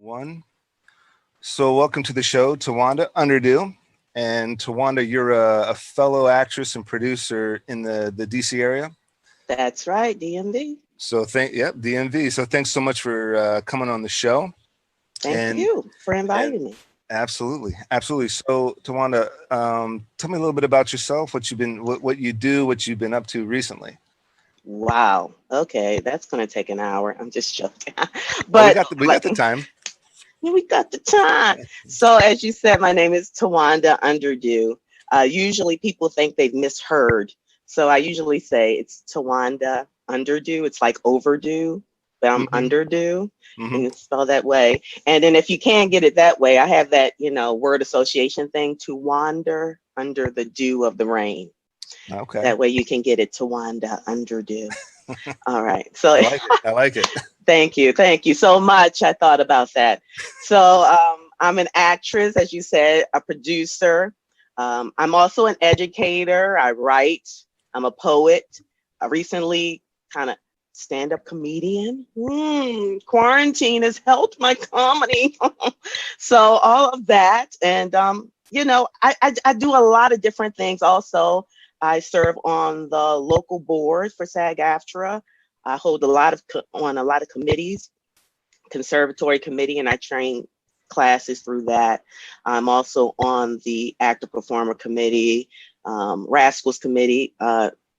One. So welcome to the show, Towanda Underdue. And Towanda, you're a fellow actress and producer in the DC area. That's right, DMV. So DMV. So thanks so much for coming on the show. Thank you for inviting me. Absolutely. So Towanda, tell me a little bit about yourself, what you do, what you've been up to recently. Wow. Okay, that's gonna take an hour. I'm just joking. But we got the time. We got the time. So as you said, my name is Towanda Underdue. Usually people think they've misheard. So I usually say it's Towanda Underdue. It's like overdue, but I'm underdue. And it's spelled that way. And then if you can't get it that way, I have that, word association thing, to wander under the dew of the rain. Okay. That way you can get it, Towanda Underdue. All right. So I like it. Thank you so much. I thought about that. So I'm an actress, as you said, a producer. I'm also an educator. I write. I'm a poet. I recently kind of stand-up comedian. Quarantine has helped my comedy. So all of that. And, I do a lot of different things. Also, I serve on the local board for SAG-AFTRA. I hold on a lot of committees, conservatory committee, and I train classes through that. I'm also on the actor performer committee, Rascals committee,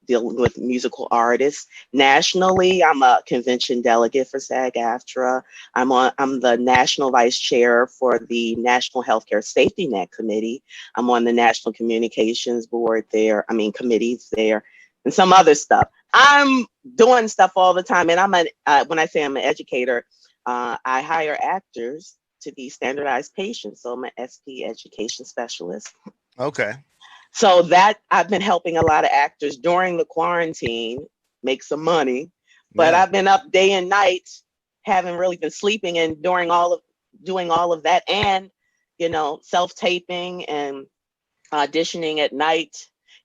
dealing with musical artists. Nationally, I'm a convention delegate for SAG-AFTRA. I'm the national vice chair for the National Healthcare Safety Net Committee. I'm on the National Communications Board there. Committees there, and some other stuff. I'm doing stuff all the time. And when I say I'm an educator, I hire actors to be standardized patients. So I'm an SP education specialist. Okay. So that I've been helping a lot of actors during the quarantine make some money, but I've been up day and night, haven't really been sleeping, and doing all of that, and self-taping and auditioning at night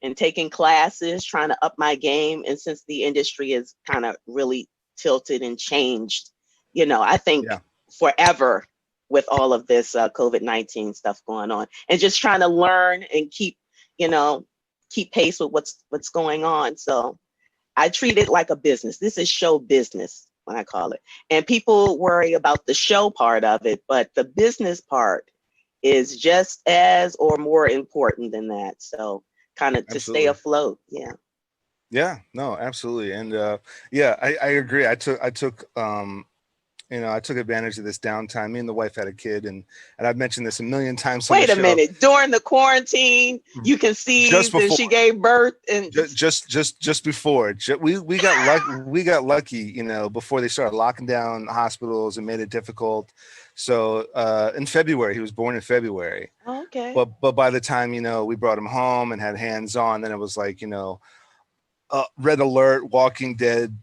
and taking classes, trying to up my game. And since the industry is kind of really tilted and changed, I think forever with all of this COVID-19 stuff going on, and just trying to learn and keep pace with what's going on. So I treat it like a business. This is show business, when I call it. And people worry about the show part of it, but the business part is just as or more important than that. So kind of to stay afloat. Yeah, no, absolutely. And I agree. I took advantage of this downtime. Me and the wife had a kid, and I've mentioned this a million times. Wait a minute. During the quarantine, you conceived and she gave birth, and just before we got lucky, before they started locking down hospitals and made it difficult. So in February, he was born in February. Oh, okay. But by the time we brought him home and had hands on, then it was like Red Alert, Walking Dead,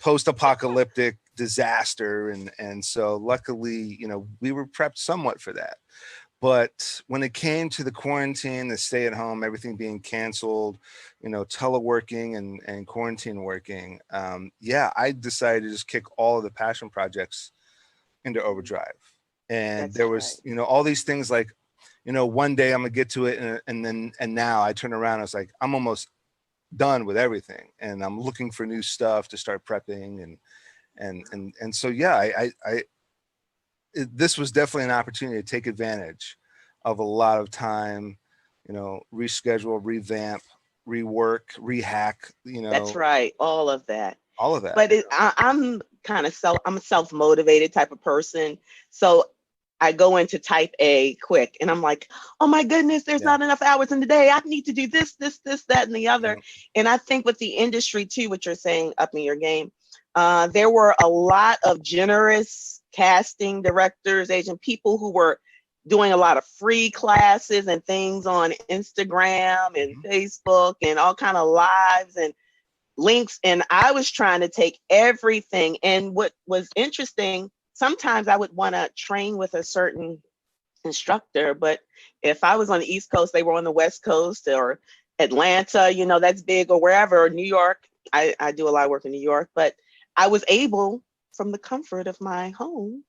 post-apocalyptic disaster, and so luckily we were prepped somewhat for that. But when it came to the quarantine, the stay at home, everything being canceled, teleworking and quarantine working, I decided to just kick all of the passion projects into overdrive. And there was all these things like one day I'm gonna get to it, and now I turn around, I was like, I'm almost done with everything, and I'm looking for new stuff to start prepping, and so this was definitely an opportunity to take advantage of a lot of time, reschedule, revamp, rework, rehack, That's right, all of that. But I'm I'm a self-motivated type of person, so I go into type A quick, and I'm like, oh my goodness, there's not enough hours in the day. I need to do this, that, and the other. And I think with the industry too, what you're saying, upping your game, there were a lot of generous casting directors, agent people who were doing a lot of free classes and things on Instagram and Facebook and all kind of lives and links. And I was trying to take everything. And what was interesting, sometimes I would want to train with a certain instructor, but if I was on the East Coast, they were on the West Coast, or Atlanta, that's big, or wherever, or New York. I do a lot of work in New York, but I was able, from the comfort of my home,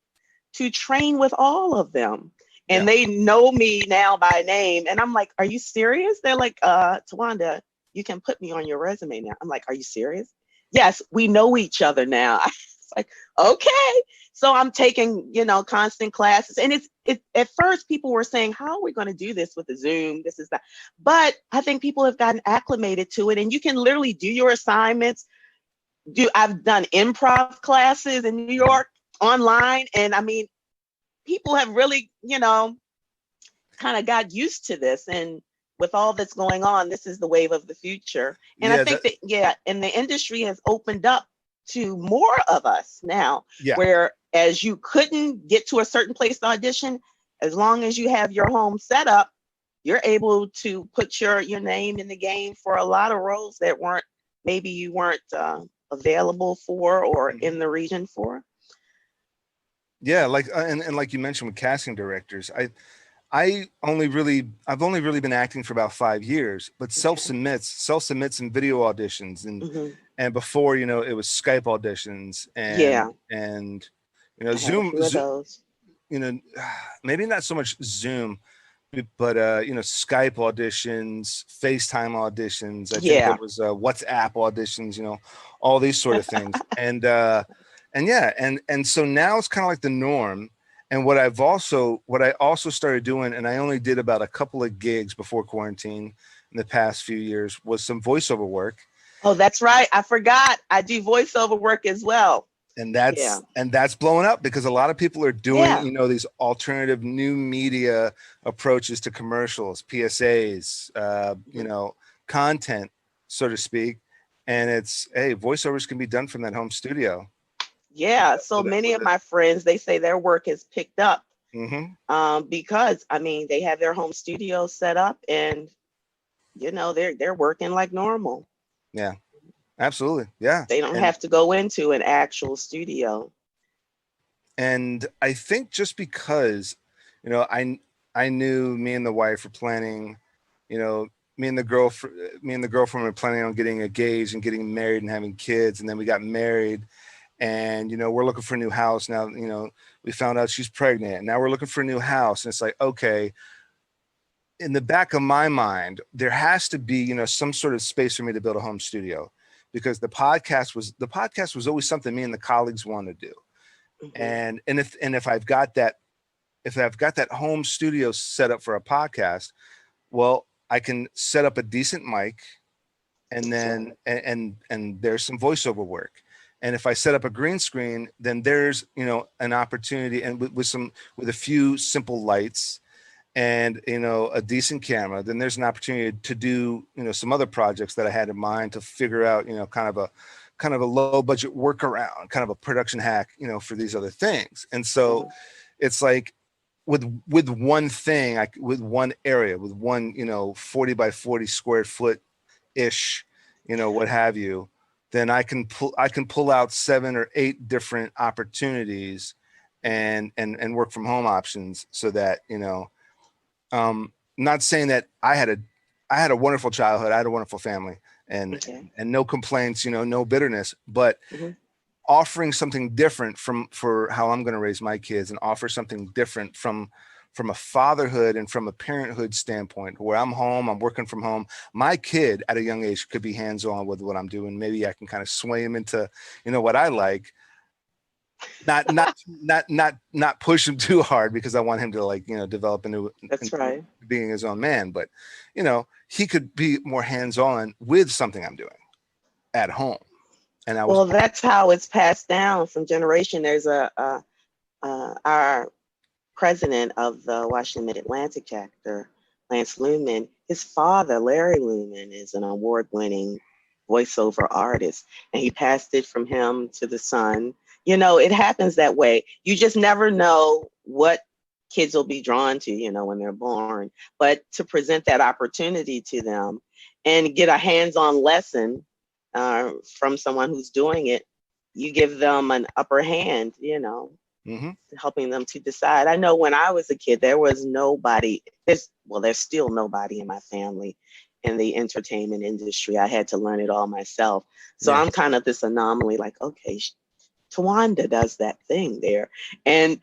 to train with all of them. And Yeah. they know me now by name. And I'm like, are you serious? They're like, Tawanda, you can put me on your resume now. I'm like, are you serious? Yes, we know each other now. It's like, okay. So I'm taking, constant classes. And it's at first people were saying, how are we going to do this with the Zoom? This is that. But I think people have gotten acclimated to it, and you can literally do your assignments. I've done improv classes in New York online. And I mean, people have really, kind of got used to this. And with all that's going on, this is the wave of the future. And I Yeah. think and the industry has opened up to more of us now, Yeah. whereas you couldn't get to a certain place to audition, as long as you have your home set up, you're able to put your name in the game for a lot of roles that maybe you weren't available for or in the region for. Yeah, like and like you mentioned with casting directors, I've only really been acting for about 5 years, but self submits in video auditions, and before, it was Skype auditions and Zoom, Of those. maybe not so much Zoom, but Skype auditions, FaceTime auditions. I think there was WhatsApp auditions, all these sort of things. And so now it's kind of like the norm. And what I also started doing, and I only did about a couple of gigs before quarantine in the past few years, was some voiceover work. Oh, that's right. I forgot. I do voiceover work as well. And that's blowing up because a lot of people are doing, these alternative new media approaches to commercials, PSAs, content, so to speak. And it's, hey, voiceovers can be done from that home studio. Yeah. So many of my friends, they say their work is picked up because, I mean, they have their home studio set up and, they're working like normal. Yeah. Absolutely. Yeah. They don't have to go into an actual studio. And I think just because, I knew me and the wife were planning, me and the girlfriend were planning on getting engaged and getting married and having kids. And then we got married and, we're looking for a new house. Now, we found out she's pregnant. Now we're looking for a new house. And it's like, okay, in the back of my mind, there has to be, some sort of space for me to build a home studio. Because the podcast was always something me and the colleagues wanted to do. And if I've got that home studio set up for a podcast, well, I can set up a decent mic and then and there's some voiceover work. And if I set up a green screen, then there's an opportunity, and with a few simple lights and a decent camera, then there's an opportunity to do some other projects that I had in mind to figure out kind of a low budget workaround, kind of a production hack for these other things. And so it's like with one thing, with one area, with one 40 by 40 square foot ish, what have you, then I can pull out 7 or 8 different opportunities and work from home options, so that not saying that I had a wonderful childhood. I had a wonderful family and no complaints, no bitterness, but offering something different for how I'm going to raise my kids, and offer something different from a fatherhood and from a parenthood standpoint, where I'm home, I'm working from home. My kid at a young age could be hands-on with what I'm doing. Maybe I can kind of sway him into, what I like. Not push him too hard, because I want him to develop into being his own man. But he could be more hands-on with something I'm doing at home. And that's how it's passed down from generation. There's our president of the Washington Mid-Atlantic chapter, Lance Lumen. His father, Larry Lumen, is an award-winning voiceover artist, and he passed it from him to the son. It happens that way. You just never know what kids will be drawn to, when they're born. But to present that opportunity to them and get a hands-on lesson from someone who's doing it, you give them an upper hand, helping them to decide. I know when I was a kid, there was nobody, there's still nobody in my family in the entertainment industry. I had to learn it all myself. So I'm kind of this anomaly, like, okay, Tawanda does that thing there. And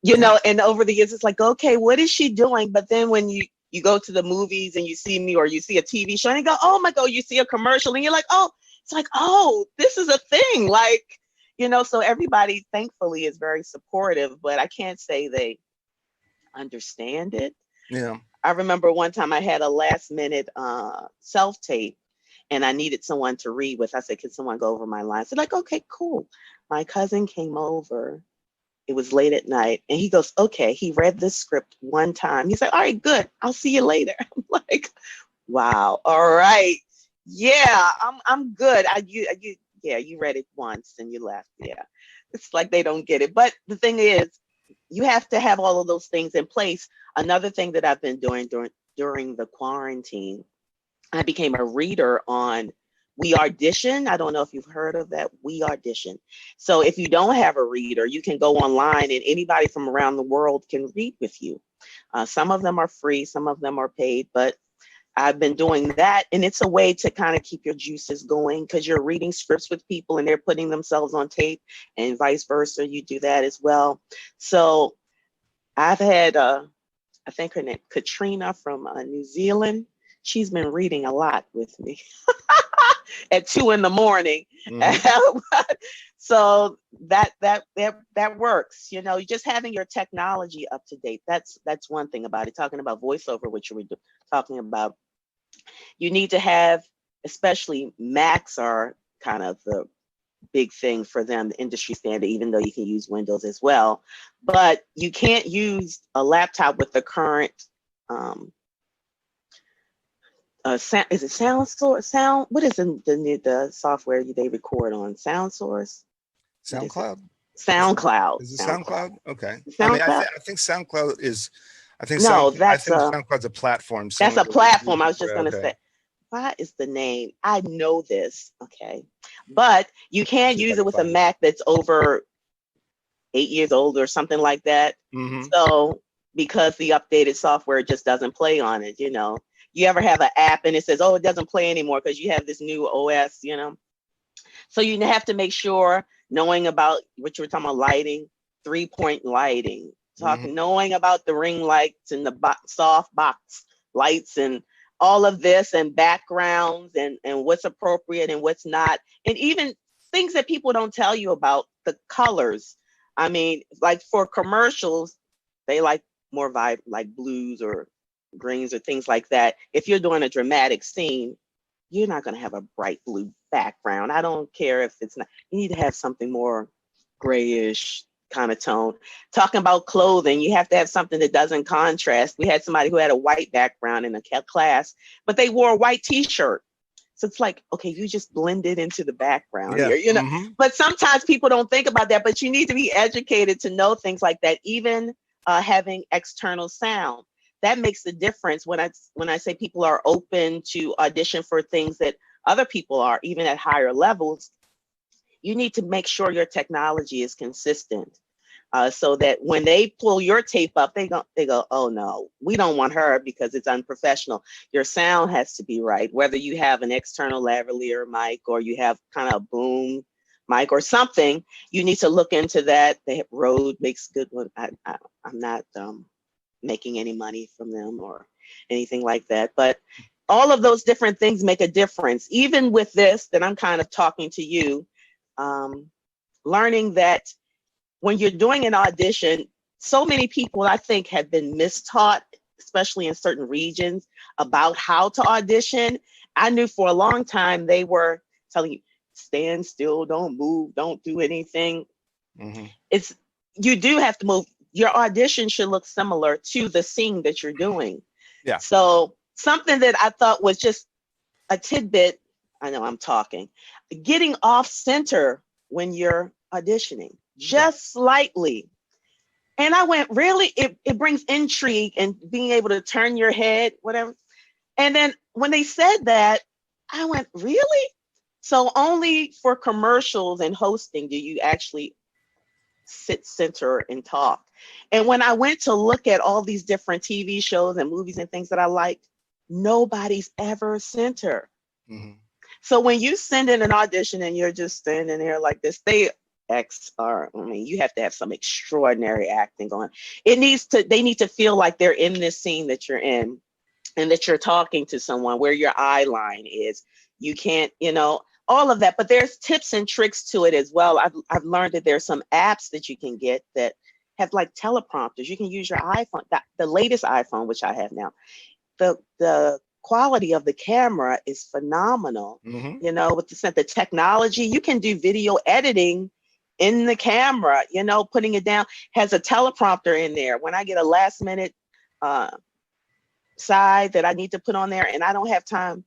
you know, and over the years, it's like, okay, what is she doing? But then when you go to the movies and you see me, or you see a TV show and you go, oh my God, you see a commercial and you're like, oh, it's like, oh, this is a thing. Like, you know, so everybody thankfully is very supportive, but I can't say they understand it. Yeah. I remember one time I had a last minute self-tape and I needed someone to read with. I said, can someone go over my lines? They're like, okay, cool. My cousin came over. It was late at night. And he goes, okay, he read the script one time. He's like, all right, good. I'll see you later. I'm like, wow. All right. Yeah, I'm good. Yeah, you read it once and you left. Yeah. It's like they don't get it. But the thing is, you have to have all of those things in place. Another thing that I've been doing during the quarantine, I became a reader on We Audition. I don't know if you've heard of that, We Audition. So if you don't have a reader, you can go online and anybody from around the world can read with you. Some of them are free, some of them are paid, but I've been doing that. And it's a way to kind of keep your juices going because you're reading scripts with people and they're putting themselves on tape and vice versa. You do that as well. So I've had, I think her name, Katrina from New Zealand. She's been reading a lot with me at 2 in the morning. Mm-hmm. So that works. You know, just having your technology up to date. That's one thing about it. Talking about voiceover, which you were talking about, you need to have, especially Macs are kind of the big thing for them, the industry standard, even though you can use Windows as well. But you can't use a laptop with the current sound. Is it Sound Source? Sound? What is the software they record on? Sound Source? SoundCloud. SoundCloud. Is it SoundCloud? Okay. SoundCloud? I mean, I think SoundCloud is. I think that's SoundCloud's a platform. That's a platform. I was just going to say. What is the name? I know this. Okay, but you can't use it with a Mac that's over 8 years old or something like that. Mm-hmm. So because the updated software just doesn't play on it, you know. You ever have an app and it says, oh, it doesn't play anymore because you have this new OS, you know. So you have to make sure, knowing about what you were talking about, lighting, 3-point lighting, knowing about the ring lights and the soft box lights and all of this, and backgrounds and what's appropriate and what's not. And even things that people don't tell you about, the colors. I mean, like for commercials, they like more vibrant, like blues or greens or things like that. If you're doing a dramatic scene, you're not going to have a bright blue background. I don't care if it's not, you need to have something more grayish kind of tone. Talking about clothing, you have to have something that doesn't contrast. We had somebody who had a white background in a class, but they wore a white t-shirt. So it's like, okay, you just blended into the background here, you know. Mm-hmm. But sometimes people don't think about that, but you need to be educated to know things like that. Even having external sound, that makes the difference. When I say people are open to audition for things that other people are, even at higher levels, you need to make sure your technology is consistent, so that when they pull your tape up, they go, oh no, we don't want her because it's unprofessional. Your sound has to be right, whether you have an external lavalier mic or you have kind of boom mic or something. You need to look into that. Rode makes good one. I'm not making any money from them or anything like that, but all of those different things make a difference. Even with this that I'm kind of talking to you, learning that when you're doing an audition, so many people I think have been mistaught, especially in certain regions, about how to audition. I knew for a long time they were telling you, stand still, don't move, don't do anything. Mm-hmm. You do have to move. Your audition should look similar to the scene that you're doing. Yeah. So something that I thought was just a tidbit, I know I'm talking, getting off center when you're auditioning, just slightly. And I went, really? It brings intrigue and being able to turn your head, whatever. And then when they said that, I went, really? So only for commercials and hosting do you actually sit center and talk. And when I went to look at all these different TV shows and movies and things that I liked, nobody's ever center. Mm-hmm. So when you send in an audition and you're just standing there like this, they XR. I mean, you have to have some extraordinary acting going. They need to feel like they're in this scene that you're in, and that you're talking to someone, where your eye line is. You can't, all of that. But there's tips and tricks to it as well. I've learned that there's some apps that you can get that have like teleprompters. You can use your iPhone, the latest iPhone, which I have now. The quality of the camera is phenomenal. With the technology, you can do video editing in the camera, putting it down, has a teleprompter in there. When I get a last minute side that I need to put on there and I don't have time,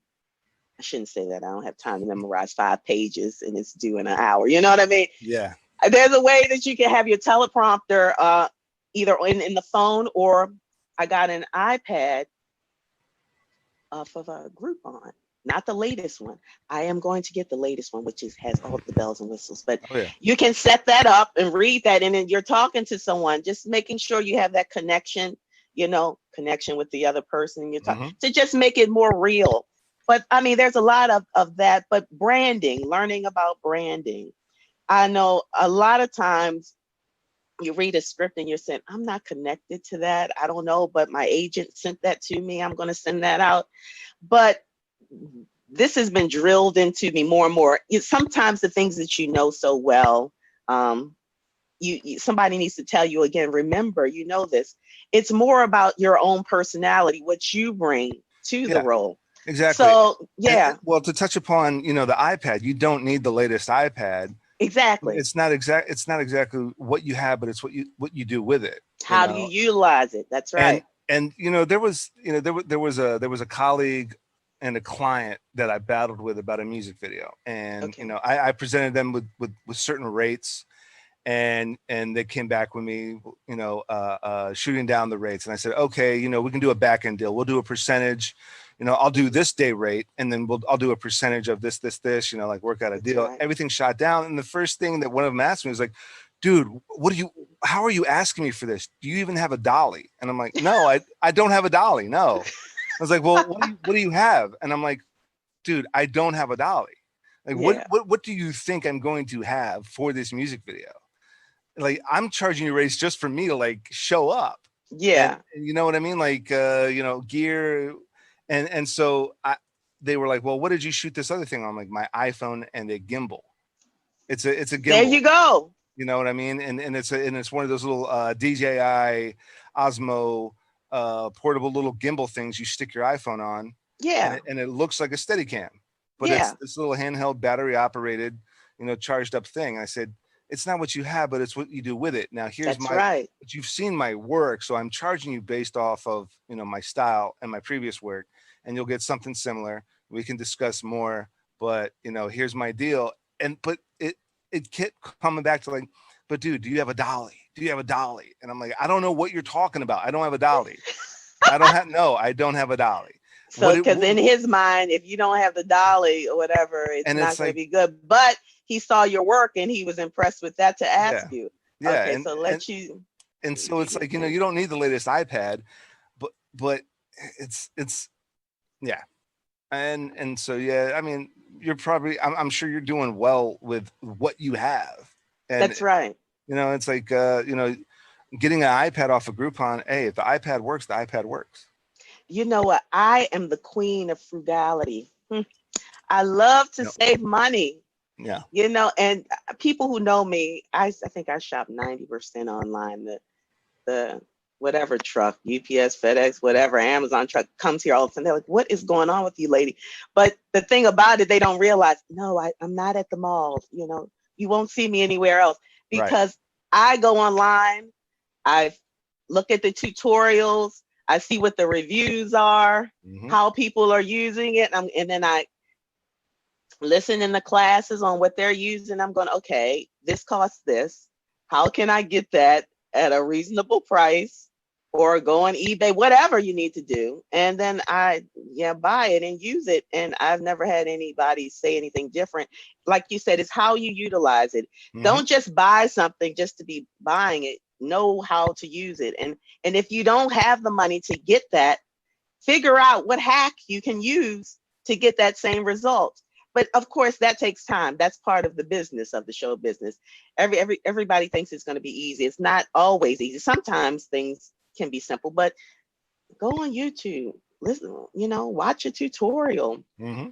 I shouldn't say that. I don't have time to memorize 5 pages and it's due in an hour. You know what I mean? Yeah. There's a way that you can have your teleprompter either in the phone, or I got an iPad for a Groupon, not the latest one. I am going to get the latest one, which has all the bells and whistles. But you can set that up and read that, and then you're talking to someone, just making sure you have that connection, connection with the other person you're talking to, just make it more real. But I mean, there's a lot of that. But branding, learning about branding. I know a lot of times you read a script and you're saying, I'm not connected to that. I don't know, but my agent sent that to me. I'm going to send that out. But this has been drilled into me more and more. Sometimes the things that you know so well, somebody needs to tell you again, remember, this. It's more about your own personality, what you bring to the role. Exactly. So, yeah. And, well, to touch upon, the iPad, you don't need the latest iPad. Exactly. It's not exactly what you have, but it's what you do with it. How do you utilize it? That's right. And there was a colleague and a client that I battled with about a music video, and I presented them with certain rates, and they came back with me, shooting down the rates, and I said, okay, we can do a back end deal. We'll do a percentage. I'll do this day rate, and then I'll do a percentage of this, like work out a deal. Right. Everything shot down. And the first thing that one of them asked me was like, dude, how are you asking me for this? Do you even have a dolly? And I'm like, no, I don't have a dolly. No. I was like, well, what do you have? And I'm like, dude, I don't have a dolly. Like, what do you think I'm going to have for this music video? Like, I'm charging you rates just for me to like show up. Yeah. And you know what I mean? Like, gear. And so they were like, well, what did you shoot this other thing on? I'm like, my iPhone and a gimbal. It's a gimbal. There you go. You know what I mean? And it's one of those little DJI Osmo portable little gimbal things you stick your iPhone on. Yeah. And it looks like a Steadicam, but it's this little handheld battery operated, charged up thing. I said, it's not what you have, but it's what you do with it. Now here's but you've seen my work. So I'm charging you based off of, my style and my previous work, and you'll get something similar. We can discuss more, but here's my deal. But it kept coming back to like, but dude, do you have a dolly? Do you have a dolly? And I'm like, I don't know what you're talking about. I don't have a dolly. I don't have a dolly. So, because in his mind, if you don't have the dolly or whatever, it's not going to be good. But he saw your work and he was impressed with that to ask you. Yeah. Okay, and so it's like, you don't need the latest iPad, but it's And so, I mean, you're probably, I'm sure you're doing well with what you have. And, that's right. It's like, getting an iPad off of Groupon. Hey, if the iPad works, the iPad works. You know what? I am the queen of frugality. I love to save money. Yeah. And people who know me, I think I shop 90% online. The whatever truck, UPS, FedEx, whatever, Amazon truck comes here all of a sudden. They're like, what is going on with you, lady? But the thing about it, they don't realize, no, I'm not at the malls. You won't see me anywhere else because I go online. I look at the tutorials. I see what the reviews are, how people are using it. And then I listen in the classes on what they're using. I'm going, okay, this costs this. How can I get that at a reasonable price? Or go on eBay, whatever you need to do. And then I buy it and use it. And I've never had anybody say anything different. Like you said, it's how you utilize it. Don't just buy something just to be buying it. Know how to use it. And if you don't have the money to get that, figure out what hack you can use to get that same result. but of course that takes time. That's part of the business of the show business. Everybody thinks it's going to be easy. It's not always easy. Sometimes things can be simple, but go on YouTube, listen, watch a tutorial. Mm-hmm.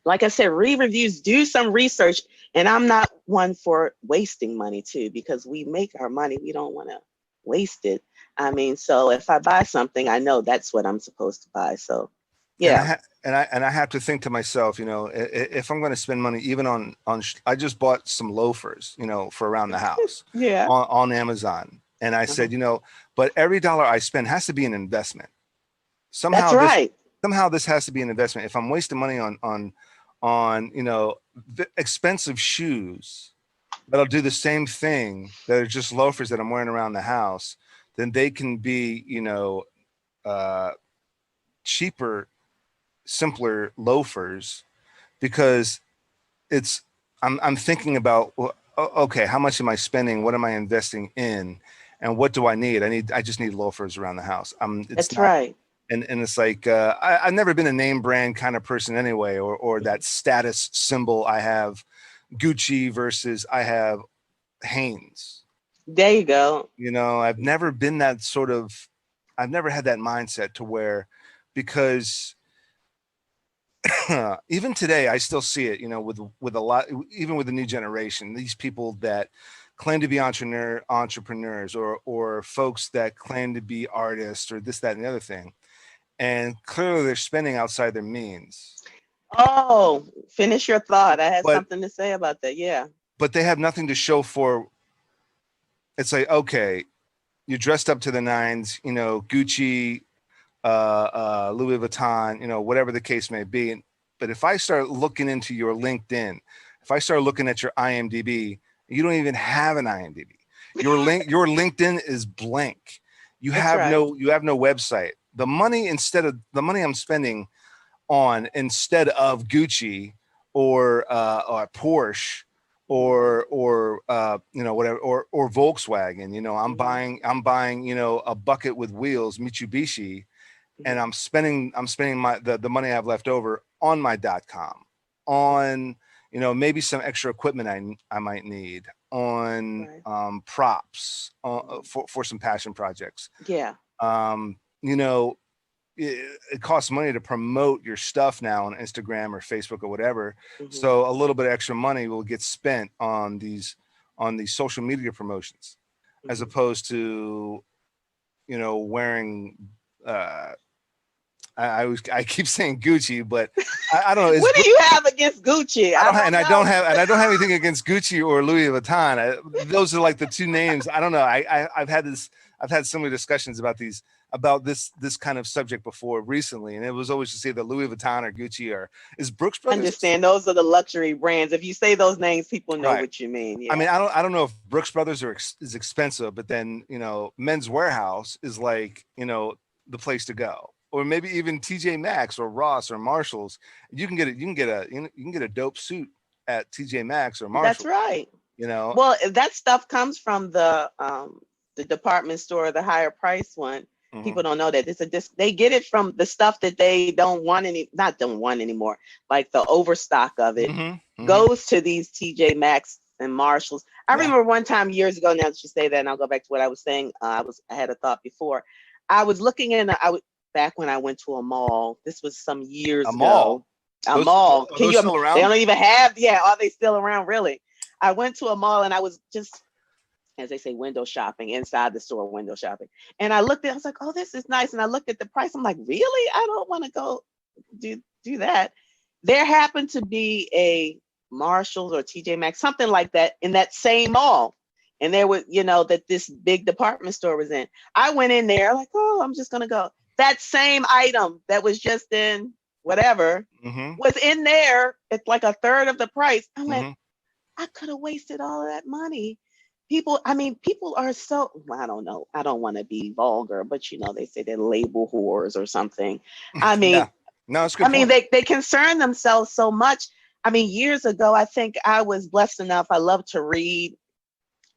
Like I said, read reviews, do some research. And I'm not one for wasting money too, because we make our money. We don't want to waste it. I mean, so if I buy something, I know that's what I'm supposed to buy. So yeah. And I have to think to myself, if I'm going to spend money, even on I just bought some loafers, for around the house Yeah. on Amazon. And I said, but every dollar I spend has to be an investment. That's right. Somehow this has to be an investment. If I'm wasting money on expensive shoes that'll do the same thing, that are just loafers that I'm wearing around the house, then they can be, cheaper, simpler loafers, because I'm thinking about, well, okay, how much am I spending? What am I investing in? And what do I need? I just need loafers around the house. That's right. And it's like, I've never been a name brand kind of person anyway, or that status symbol. I have Gucci versus I have Hanes. There you go. I've never been that sort of, I've never had that mindset to where, because even today, I still see it, with a lot, even with the new generation, these people that claim to be entrepreneurs or folks that claim to be artists or this, that, and the other thing. And clearly they're spending outside their means. Oh, finish your thought. I had something to say about that. Yeah. But they have nothing to show for. It's like, okay, you're dressed up to the nines, Gucci, Louis Vuitton, whatever the case may be. But if I start looking into your LinkedIn, if I start looking at your IMDb, you don't even have an IMDb. Your LinkedIn is blank. You have no website. The money I'm spending on, instead of Gucci or Porsche or whatever, or Volkswagen, I'm buying a bucket with wheels, Mitsubishi, and I'm spending the money I have left over on my .com, on maybe some extra equipment I might need, on props for some passion projects. Yeah. It costs money to promote your stuff now on Instagram or Facebook or whatever. So a little bit of extra money will get spent on these social media promotions, as opposed to, wearing, I keep saying Gucci, but I don't know. What do you have against Gucci? I don't have anything against Gucci or Louis Vuitton. Those are like the two names. I don't know. I've had so many discussions about this kind of subject before recently, and it was always to say that Louis Vuitton or Gucci is Brooks Brothers. Understand, those are the luxury brands. If you say those names, people know what you mean. Yeah. I mean, I don't know if Brooks Brothers is expensive, but then Men's Warehouse is like the place to go. Or maybe even TJ Maxx or Ross or Marshalls. You can get a dope suit at TJ Maxx or Marshalls. That's right. Well, that stuff comes from the department store, the higher price one. Mm-hmm. People don't know that they get it from the stuff that they don't want anymore. Like the overstock of it goes to these TJ Maxx and Marshalls. I remember one time years ago. Now that you say that, and I'll go back to what I was saying. I had a thought before. I was looking back when I went to a mall. This was some years ago. A mall. Are they still around? They don't even have. Yeah, are they still around? Really? I went to a mall and I was just, as they say, window shopping, inside the store, window shopping. And I looked at it, I was like, oh, this is nice. And I looked at the price. I'm like, really? I don't want to go do that. There happened to be a Marshalls or TJ Maxx, something like that, in that same mall. And there was, that this big department store was in. I went in there like, oh, I'm just going to go. That same item that was just in whatever was in there. It's like a third of the price. I'm like, I could have wasted all of that money. People are so, I don't know. I don't want to be vulgar, but they say they're label whores or something. I mean, no, it's good. I mean, they concern themselves so much. I mean, years ago, I think I was blessed enough. I love to read,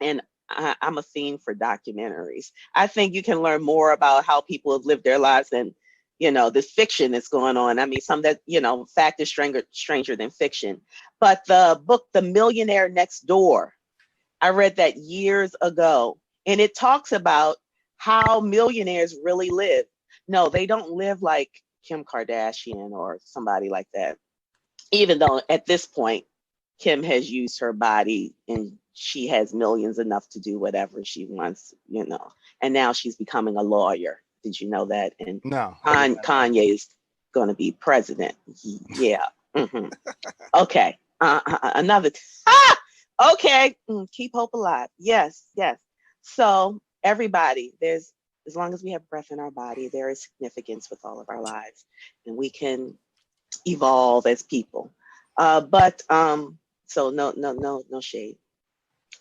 and I'm a fiend for documentaries. I think you can learn more about how people have lived their lives than, this fiction that's going on. I mean, some that, fact is stranger than fiction. But the book, The Millionaire Next Door, I read that years ago, and it talks about how millionaires really live. No, they don't live like Kim Kardashian or somebody like that. Even though at this point, Kim has used her body and she has millions enough to do whatever she wants, and now she's becoming a lawyer. Did you know that? And No. Kanye is going to be president. Yeah. Okay. Another. Okay. Keep hope alive. Yes. Yes. So everybody, as long as we have breath in our body, there is significance with all of our lives, and we can evolve as people. So no shade.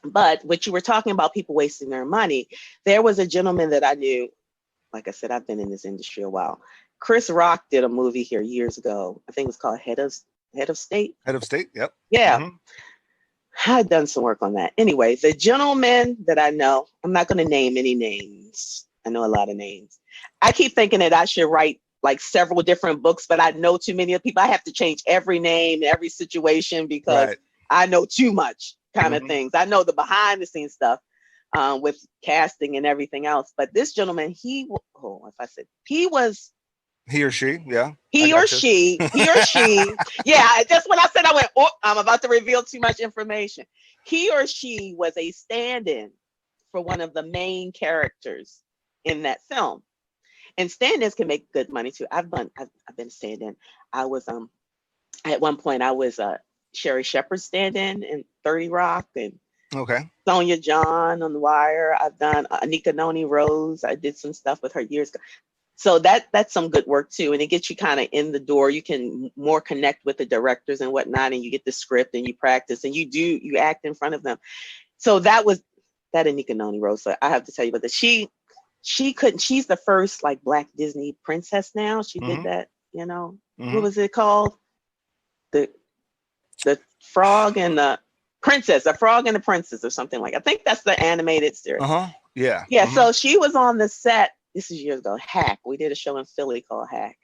But what you were talking about, people wasting their money, there was a gentleman that I knew. Like I said, I've been in this industry a while. Chris Rock did a movie here years ago. I think it was called Head of State. Head of State. Yep. Yeah. I've done some work on that. Anyway, the gentleman that I know, I'm not going to name any names. I know a lot of names. I keep thinking that I should write like several different books, but I know too many of people. I have to change every name, every situation, because I know too much kind of things. I know the behind the scenes stuff with casting and everything else. But this gentleman, he was. He or she, yeah. He or she. Yeah, just when I said I went, I'm about to reveal too much information. He or she was a stand-in for one of the main characters in that film. And stand-ins can make good money too. I've been a stand-in. I was at one point I was Sherry Shepherd stand-in in 30 Rock, and Sonia John on The Wire. I've done Anika Noni Rose. I did some stuff with her years ago. So that's some good work too. And it gets you kind of in the door. You can more connect with the directors and whatnot, and you get the script and you practice and you act in front of them. So that was that Anika Noni Rose. So I have to tell you about that. She couldn't, she's the first like Black Disney princess now. She did that, what was it called? The Frog and the Princess, a Frog and the Princess or something like, I think that's the animated series. Yeah. Yeah. So she was on the set. This is years ago. Hack. We did a show in Philly called Hack,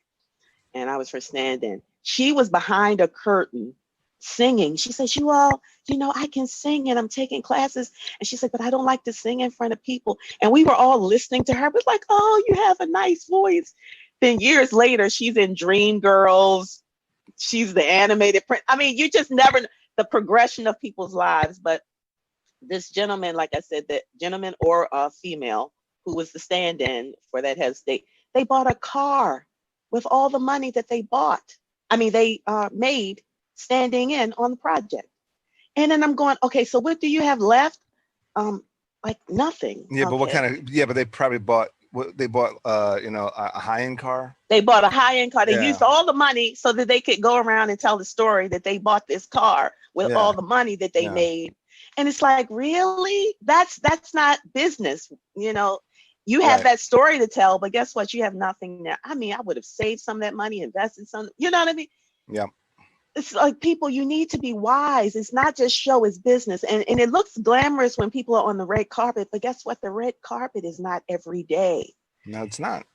and I was her stand-in. She was behind a curtain singing. She said, "You all, I can sing, and I'm taking classes." And she said, "But I don't like to sing in front of people." And we were all listening to her. It was like, "Oh, you have a nice voice." Then years later, she's in Dreamgirls. She's the animated print. I mean, you just never the progression of people's lives. But this gentleman, like I said, that gentleman or a female who was the stand-in for that Head of State, they bought a car with all the money that they bought. I mean, they made standing in on the project. And then I'm going, okay, so what do you have left? Like nothing. Yeah, but what kind of, but they probably bought, a high-end car? They bought a high-end car. They used all the money so that they could go around and tell the story that they bought this car with all the money that they made. And it's like, really? That's not business, You have that story to tell, but guess what? You have nothing now. I mean, I would have saved some of that money, invested some, you know what I mean? Yeah. It's like, people, you need to be wise. It's not just show, it's business. And it looks glamorous when people are on the red carpet, but guess what? The red carpet is not every day. No, it's not.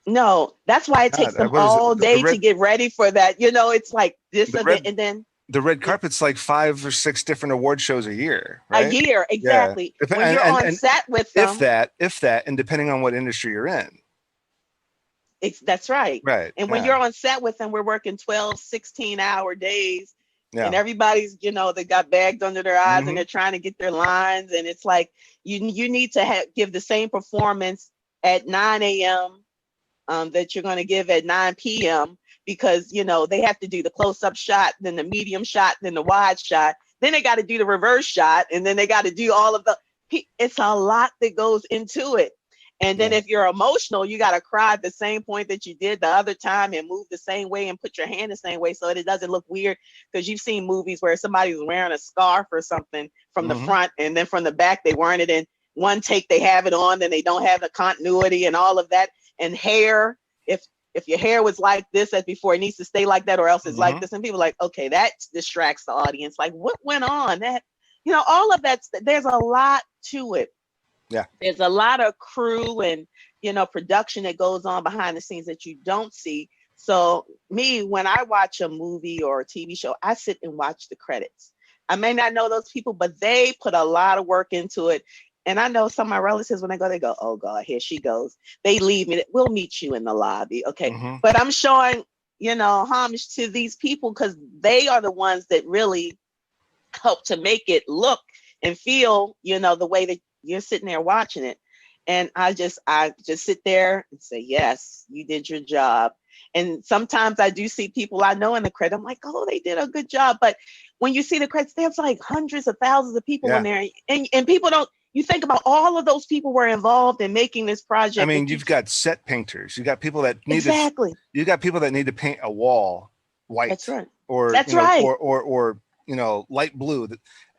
No, that's why it takes them all day to get ready for that. It's like this event, and then the red carpet's like 5 or 6 different award shows a year, right? A year, exactly. Yeah. When you're on set with them. If that, and depending on what industry you're in. That's right. Right. And when you're on set with them, we're working 12, 16-hour days. Yeah. And everybody's, they got bags under their eyes and they're trying to get their lines. And it's like, you need to give the same performance at 9 a.m. That you're going to give at 9 p.m. because, they have to do the close-up shot, then the medium shot, then the wide shot. Then they got to do the reverse shot. And then they got to do all of it's a lot that goes into it. And then if you're emotional, you got to cry at the same point that you did the other time and move the same way and put your hand the same way so that it doesn't look weird. Because you've seen movies where somebody's wearing a scarf or something from the front, and then from the back, they weren't it in one take, they have it on, then they don't have the continuity and all of that. And hair, if your hair was like this as before, it needs to stay like that or else it's like this. And people are like, okay, that distracts the audience. Like, what went on? That, all of that, there's a lot to it. Yeah. There's a lot of crew and, production that goes on behind the scenes that you don't see. So me, when I watch a movie or a TV show, I sit and watch the credits. I may not know those people, but they put a lot of work into it. And I know some of my relatives, when they go, oh God, here she goes. They leave me. We'll meet you in the lobby. Okay. Mm-hmm. But I'm showing, homage to these people because they are the ones that really help to make it look and feel, the way that you're sitting there watching it. And I just sit there and say, yes, you did your job. And sometimes I do see people I know in the credit. I'm like, oh, they did a good job. But when you see the credits, there's like hundreds of thousands of people in there. And people don't, you think about all of those people were involved in making this project. I mean, you've got set painters. You got people that need exactly. You got people that need to paint a wall white. That's right. Or that's right. Or light blue.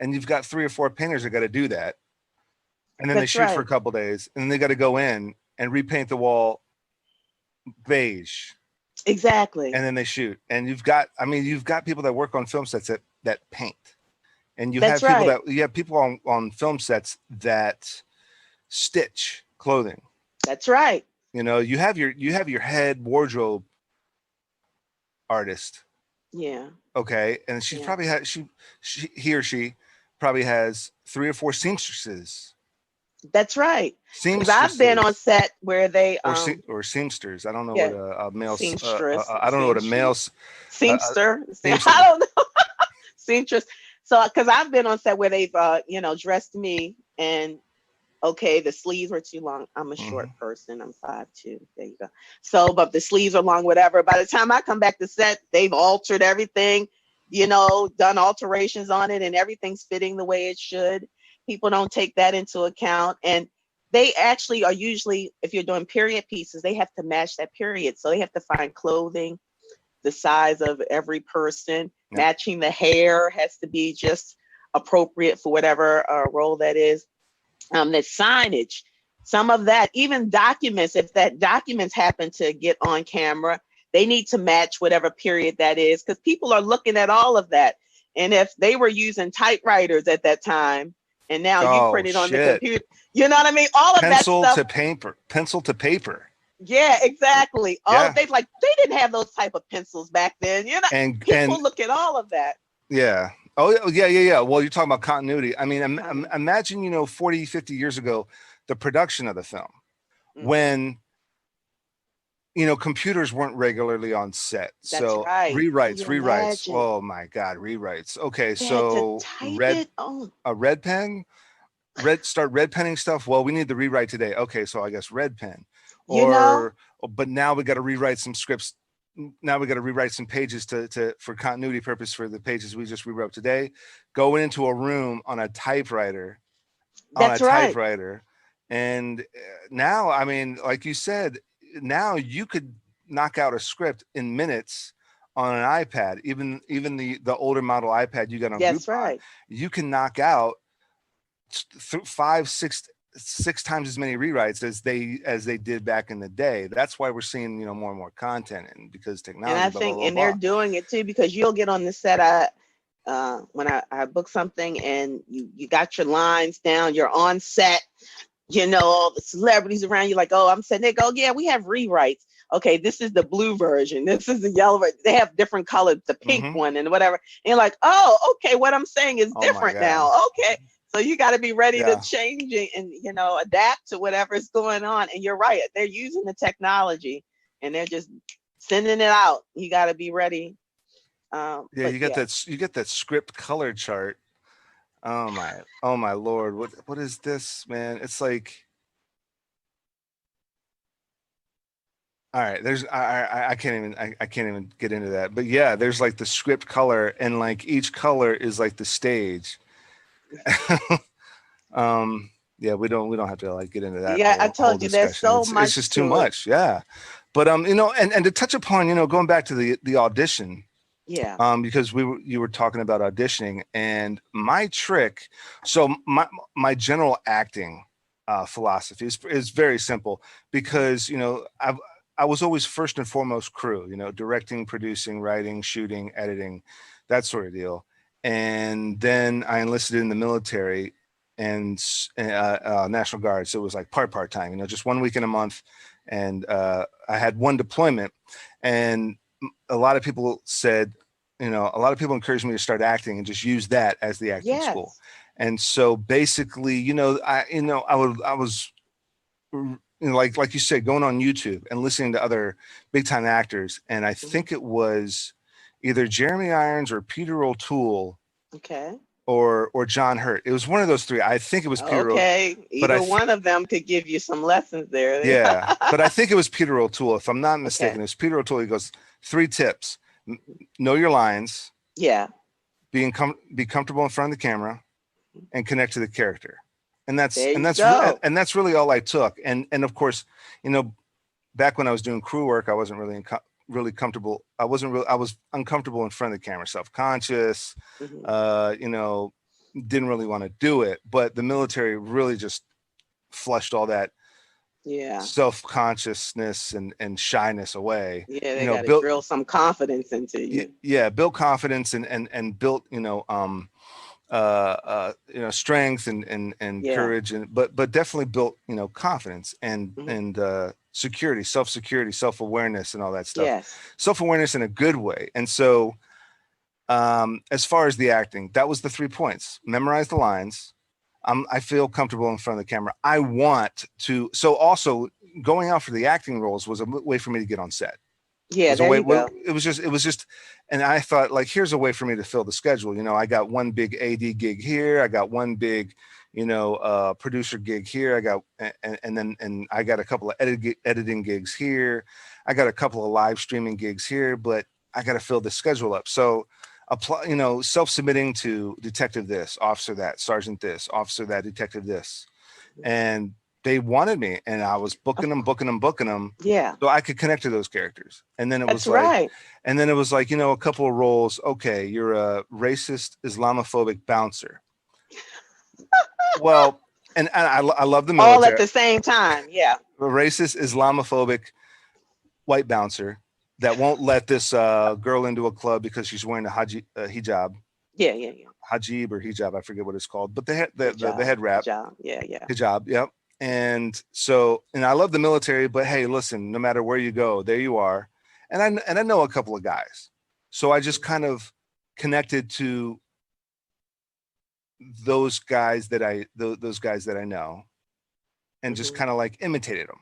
And you've got 3 or 4 painters that got to do that. And then they shoot for a couple days, and then they got to go in and repaint the wall beige. Exactly. And then they shoot. And you've got people that work on film sets that paint. And you have people on film sets that stitch clothing. That's right. You have your head wardrobe artist. Yeah. Okay. And she probably has he or she probably has 3 or 4 seamstresses. That's right. Because I've been on set where they or seamsters. I don't know what a male seamstress. I don't know what a male seamster. I don't know. Seamstress. So because I've been on set where they've dressed me and okay, the sleeves were too long. I'm a short person. I'm 5'2". There you go. So, but the sleeves are long, whatever. By the time I come back to set, they've altered everything, done alterations on it, and everything's fitting the way it should. People don't take that into account. And they actually are usually, if you're doing period pieces, they have to match that period. So they have to find clothing, the size of every person, matching the hair has to be just appropriate for whatever role that is. The signage, some of that, even documents, if that documents happen to get on camera, they need to match whatever period that is, because people are looking at all of that. And if they were using typewriters at that time, and now you print it on the computer, you know what I mean? All of that stuff. Pencil to paper. Yeah, exactly. They didn't have those type of pencils back then. And people look at all of that. Yeah. Oh, yeah. Well, you're talking about continuity. I mean, imagine, 40, 50 years ago, the production of the film, when, computers weren't regularly on set. That's so right. rewrites. Imagine? Oh my God, rewrites. Okay, so a red pen, start red penning stuff. Well, we need the rewrite today. Okay, so I guess red pen. But now we got to rewrite some scripts. Now we got to rewrite some pages for continuity purpose for the pages we just rewrote today. Go into a room on a typewriter. Typewriter. And now, I mean, like you said, now you could knock out a script in minutes on an iPad. Even the older model iPad you got on That's Groupon, right. you can knock out 5, 6 times as many rewrites as they did back in the day. That's why we're seeing more and more content, and because technology. And I think they're doing it too, because you'll get on the set. When I book something and you got your lines down, you're on set. All the celebrities around you, like, oh, I'm saying, they go, yeah, we have rewrites. Okay, this is the blue version. This is the yellow version. They have different colors, the pink one and whatever. And you're like, oh, okay, what I'm saying is different now. Okay. So you got to be ready to change it and, adapt to whatever is going on. And you're right. They're using the technology and they're just sending it out. You got to be ready. You get that script color chart. Oh my Lord. What is this, man? It's like, all right, I can't even get into that. But yeah, there's like the script color, and like each color is like the stage. Yeah, we don't have to like get into that. Yeah, I told you there's so much. It's just too much. Yeah. But and to touch upon, going back to the audition. Yeah. Because you were talking about auditioning, and my trick. So my general acting philosophy is very simple, because I was always first and foremost crew. Directing, producing, writing, shooting, editing, that sort of deal. And then I enlisted in the military, and National Guard. So it was like part time, you know, just 1 week in a month. And I had one deployment, and a lot of people said, you know, a lot of people encouraged me to start acting and just use that as the acting school. Yes. And so basically, you know, I was, you know, like you said, going on YouTube and listening to other big time actors. And I think it was either Jeremy Irons or Peter O'Toole Okay. or John Hurt. It was one of those three. I think it was Peter. Okay. But Either one of them could give you some lessons there. yeah, but I think it was Peter O'Toole. If I'm not mistaken, Okay. it was Peter O'Toole. He goes, 3 tips: know your lines, Yeah. be comfortable in front of the camera, and connect to the character. And that's There you and that's go. and that's really all I took. And of course, you know, back when I was doing crew work, I wasn't really comfortable. I was uncomfortable in front of the camera, self-conscious. You know, didn't really want to do it. But the military really just flushed all that Yeah. self-consciousness and shyness away. Yeah, they You know, got to built drill some confidence into you. yeah, built confidence and built, you know, strength and Yeah. courage, and but definitely built, you know, confidence and security, self-awareness, and all that stuff. Yes. Self-awareness in a good way. And so, as far as the acting, that was the 3 points: memorize the lines. I feel comfortable in front of the camera. I want to. So also going out for the acting roles was a way for me to get on set. Yeah, there you go. It was just, and I thought, like, here's a way for me to fill the schedule. You know, I got one big AD gig here. I got one big, you know, producer gig here. I got, and I got a couple of editing gigs here. I got a couple of live streaming gigs here, but I got to fill the schedule up. So apply, you know, self-submitting to detective this, officer that, sergeant this, officer that, detective this. And they wanted me, and I was booking them. Yeah. So I could connect to those characters. And then it That's was like, right. and then it was like, you know, a couple of roles. Okay, you're a racist, Islamophobic bouncer. Well, and I love the military. All at the same time. Yeah. A racist, Islamophobic white bouncer that won't let this girl into a club because she's wearing a hijab. Yeah. Yeah. Yeah. Hajib or hijab, I forget what it's called, but the head wrap. Hijab. Yeah. Yeah. Hijab, yep. And so, and I love the military, but hey, listen, no matter where you go, there you are. And I know a couple of guys. So I just kind of connected to those guys that I know, and just kind of like imitated them,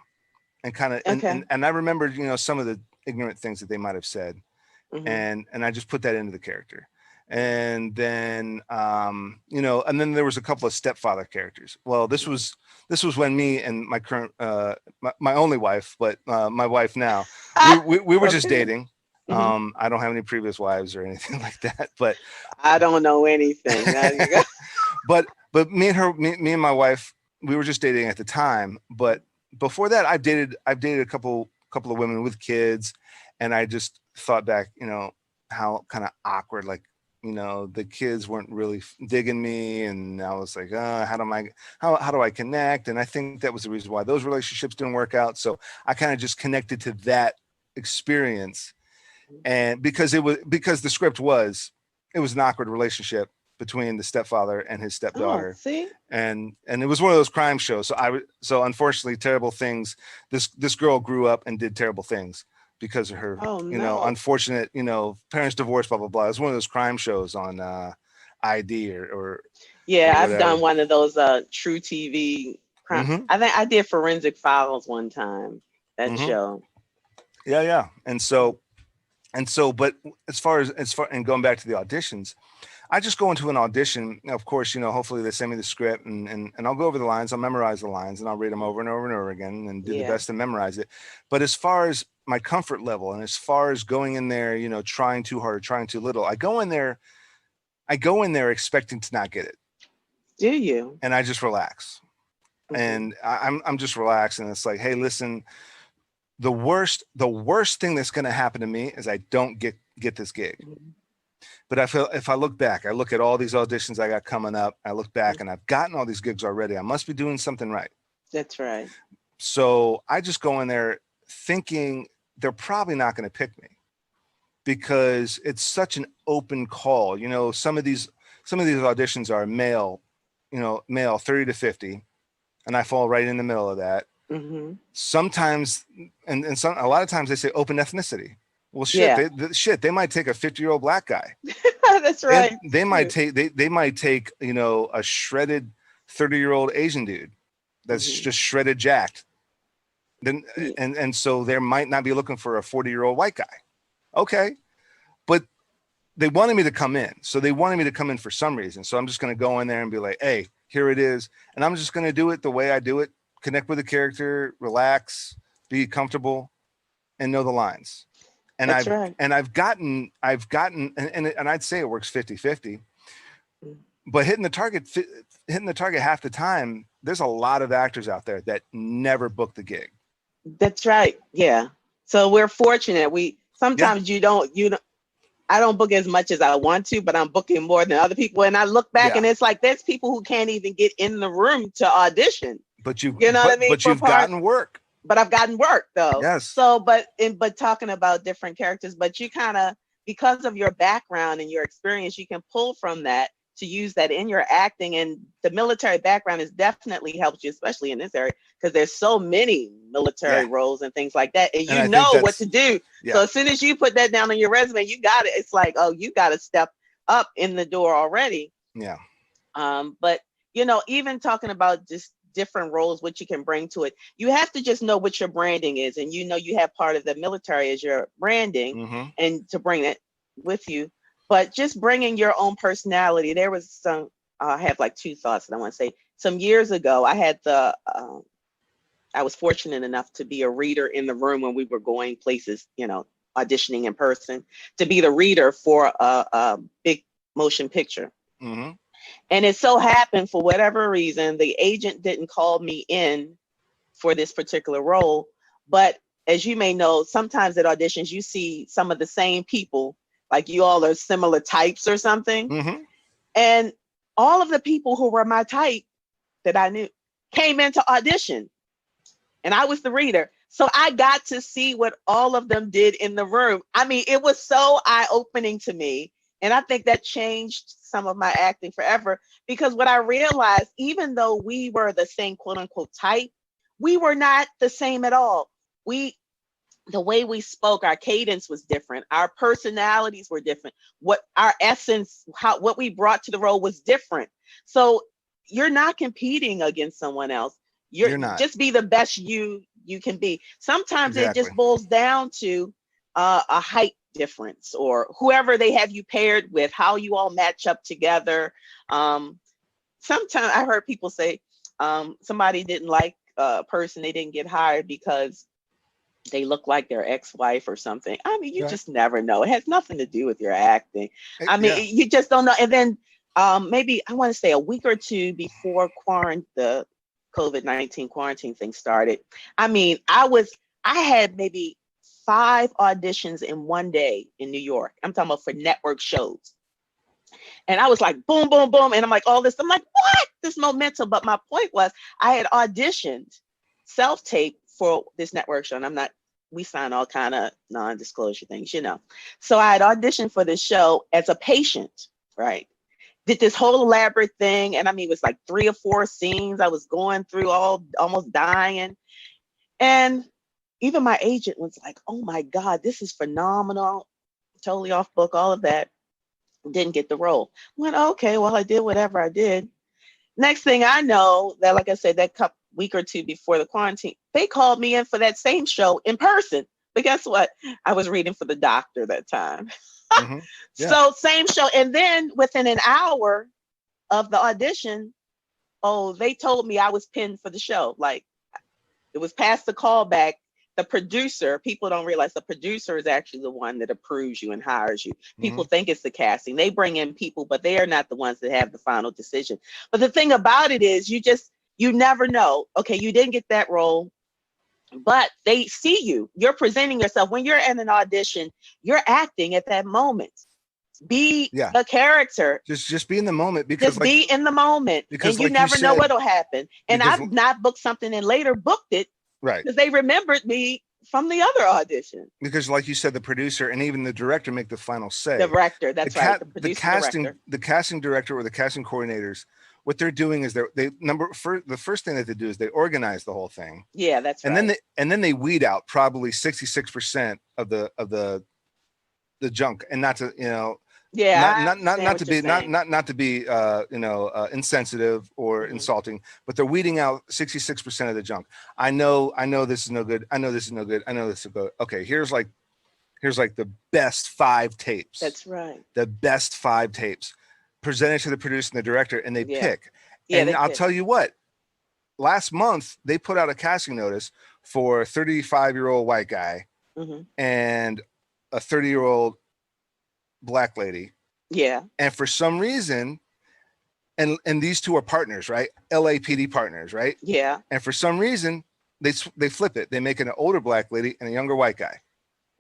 and kind of, and I remembered, you know, some of the ignorant things that they might have said, and I just put that into the character. And then, you know, and then there was a couple of stepfather characters. Well, this was when me and my current, my only wife, but my wife now, we were just dating. I don't have any previous wives or anything like that, but I don't know anything. but me and my wife, we were just dating at the time. But before that, I've dated a couple of women with kids, and I just thought back, you know, how kind of awkward, like, you know, the kids weren't really digging me, and I was like, how do I connect? And I think that was the reason why those relationships didn't work out. So I kind of just connected to that experience, and because the script was, it was an awkward relationship between the stepfather and his stepdaughter. See? And it was one of those crime shows. So unfortunately, terrible things. This girl grew up and did terrible things because of her, you know, unfortunate, you know, parents divorced, blah, blah, blah. It was one of those crime shows on ID or yeah, I've done one of those true TV crime. I think I did Forensic Files one time, that show. Yeah. And so, but as far and going back to the auditions, I just go into an audition. Of course, you know, hopefully they send me the script, and I'll go over the lines, I'll memorize the lines, and I'll read them over and over and over again, and do the best to memorize it. But as far as my comfort level, and as far as going in there, you know, trying too hard or trying too little, I go in there expecting to not get it. Do you? And I just relax. And I'm just relaxed, and it's like, hey, listen, the worst thing that's going to happen to me is I don't get this gig. But I feel, if I look back, I look at all these auditions I got coming up, I look back and I've gotten all these gigs already. I must be doing something right. That's right. So I just go in there thinking they're probably not going to pick me, because it's such an open call. You know, some of these auditions are male, male 30 to 50, and I fall right in the middle of that. Sometimes, and a lot of times they say open ethnicity. Well, shit, they might take a 50-year-old black guy. That's right. They might take a shredded 30-year-old Asian dude that's just shredded jacked. Then and so they might not be looking for a 40-year-old white guy. Okay, but they wanted me to come in, so they wanted me to come in for some reason. So I'm just going to go in there and be like, hey, here it is, and I'm just going to do it the way I do it. Connect with the character, relax, be comfortable, and know the lines. And I've gotten, and I'd say it works 50-50, but hitting the target half the time, there's a lot of actors out there that never book the gig. That's right. Yeah. So we're fortunate. Sometimes I don't book as much as I want to, but I'm booking more than other people. And I look back and it's like, there's people who can't even get in the room to audition. But you've gotten work. But I've gotten work though. Yes. So, but talking about different characters, but you kind of, because of your background and your experience, you can pull from that to use that in your acting. And the military background has definitely helped you, especially in this area, because there's so many military roles and things like that. And you know what to do. Yeah. So as soon as you put that down on your resume, you got it. It's like, oh, you got to step up in the door already. Yeah. But even talking about just different roles, what you can bring to it, you have to just know what your branding is. And you have part of the military as your branding and to bring it with you. But just bringing your own personality. There was I have like two thoughts that I want to say. Some years ago, I had I was fortunate enough to be a reader in the room when we were going places, auditioning in person, to be the reader for a big motion picture. And it so happened, for whatever reason, the agent didn't call me in for this particular role. But as you may know, sometimes at auditions, you see some of the same people, like you all are similar types or something. And all of the people who were my type that I knew came into audition. And I was the reader. So I got to see what all of them did in the room. I mean, it was so eye-opening to me. And I think that changed some of my acting forever, because what I realized, even though we were the same quote unquote type, we were not the same at all. The way we spoke, our cadence was different. Our personalities were different. What our essence, what we brought to the role was different. So you're not competing against someone else. You're not. Just be the best you can be. Sometimes it just boils down to a height difference, or whoever they have you paired with, how you all match up together. Sometimes I heard people say somebody didn't like a person, they didn't get hired because they look like their ex-wife or something. I mean, you just never know. It has nothing to do with your acting. I mean, you just don't know. And then maybe I want to say a week or two before the COVID-19 quarantine thing started, I mean, I had maybe 5 auditions in one day in New York. I'm talking about for network shows. And I was like, boom, boom, boom. And I'm like, all this. I'm like, what? This momentum. But my point was, I had auditioned self-tape for this network show. And we sign all kind of non-disclosure things, So I had auditioned for this show as a patient, right? Did this whole elaborate thing. And I mean, it was like 3 or 4 scenes. I was going through almost dying. And even my agent was like, oh my God, this is phenomenal. Totally off book, all of that. Didn't get the role. Went, okay, well, I did whatever I did. Next thing I know, that, like I said, that week or two before the quarantine, they called me in for that same show in person. But guess what? I was reading for the doctor that time. So same show. And then within an hour of the audition, they told me I was pinned for the show. Like, it was past the callback. The producer, people don't realize the producer is actually the one that approves you and hires you. People think it's the casting. They bring in people, but they are not the ones that have the final decision. But the thing about it is you never know. Okay, you didn't get that role, but they see you. You're presenting yourself. When you're in an audition, you're acting at that moment. Be the character. Just be in the moment, because be in the moment, and you never know what'll happen. And I've not booked something and later booked it. Right. Because they remembered me from the other audition. Because like you said, the producer and even the director make the final say. Director, that's right. The producer, the casting director or the casting coordinators what they're doing is the first thing that they do is they organize the whole thing. Yeah, that's and right. then they weed out probably 66% of the junk, and not to, Yeah, I understand not what to you're be saying. not to be insensitive or Mhm. insulting, but they're weeding out 66% of the junk. I know this is no good. I know this is no good. I know this is good. Okay, here's like the best 5 tapes. That's right. The best 5 tapes presented to the producer and the director, and they Yeah. pick. Yeah, And they I'll pick. tell you what, last month they put out a casting notice for a 35-year-old white guy Hmm. and a 30-year-old black lady. Yeah. And for some reason, and these two are partners, right? LAPD partners, right? Yeah. And for some reason, they flip it. They make an older black lady and a younger white guy.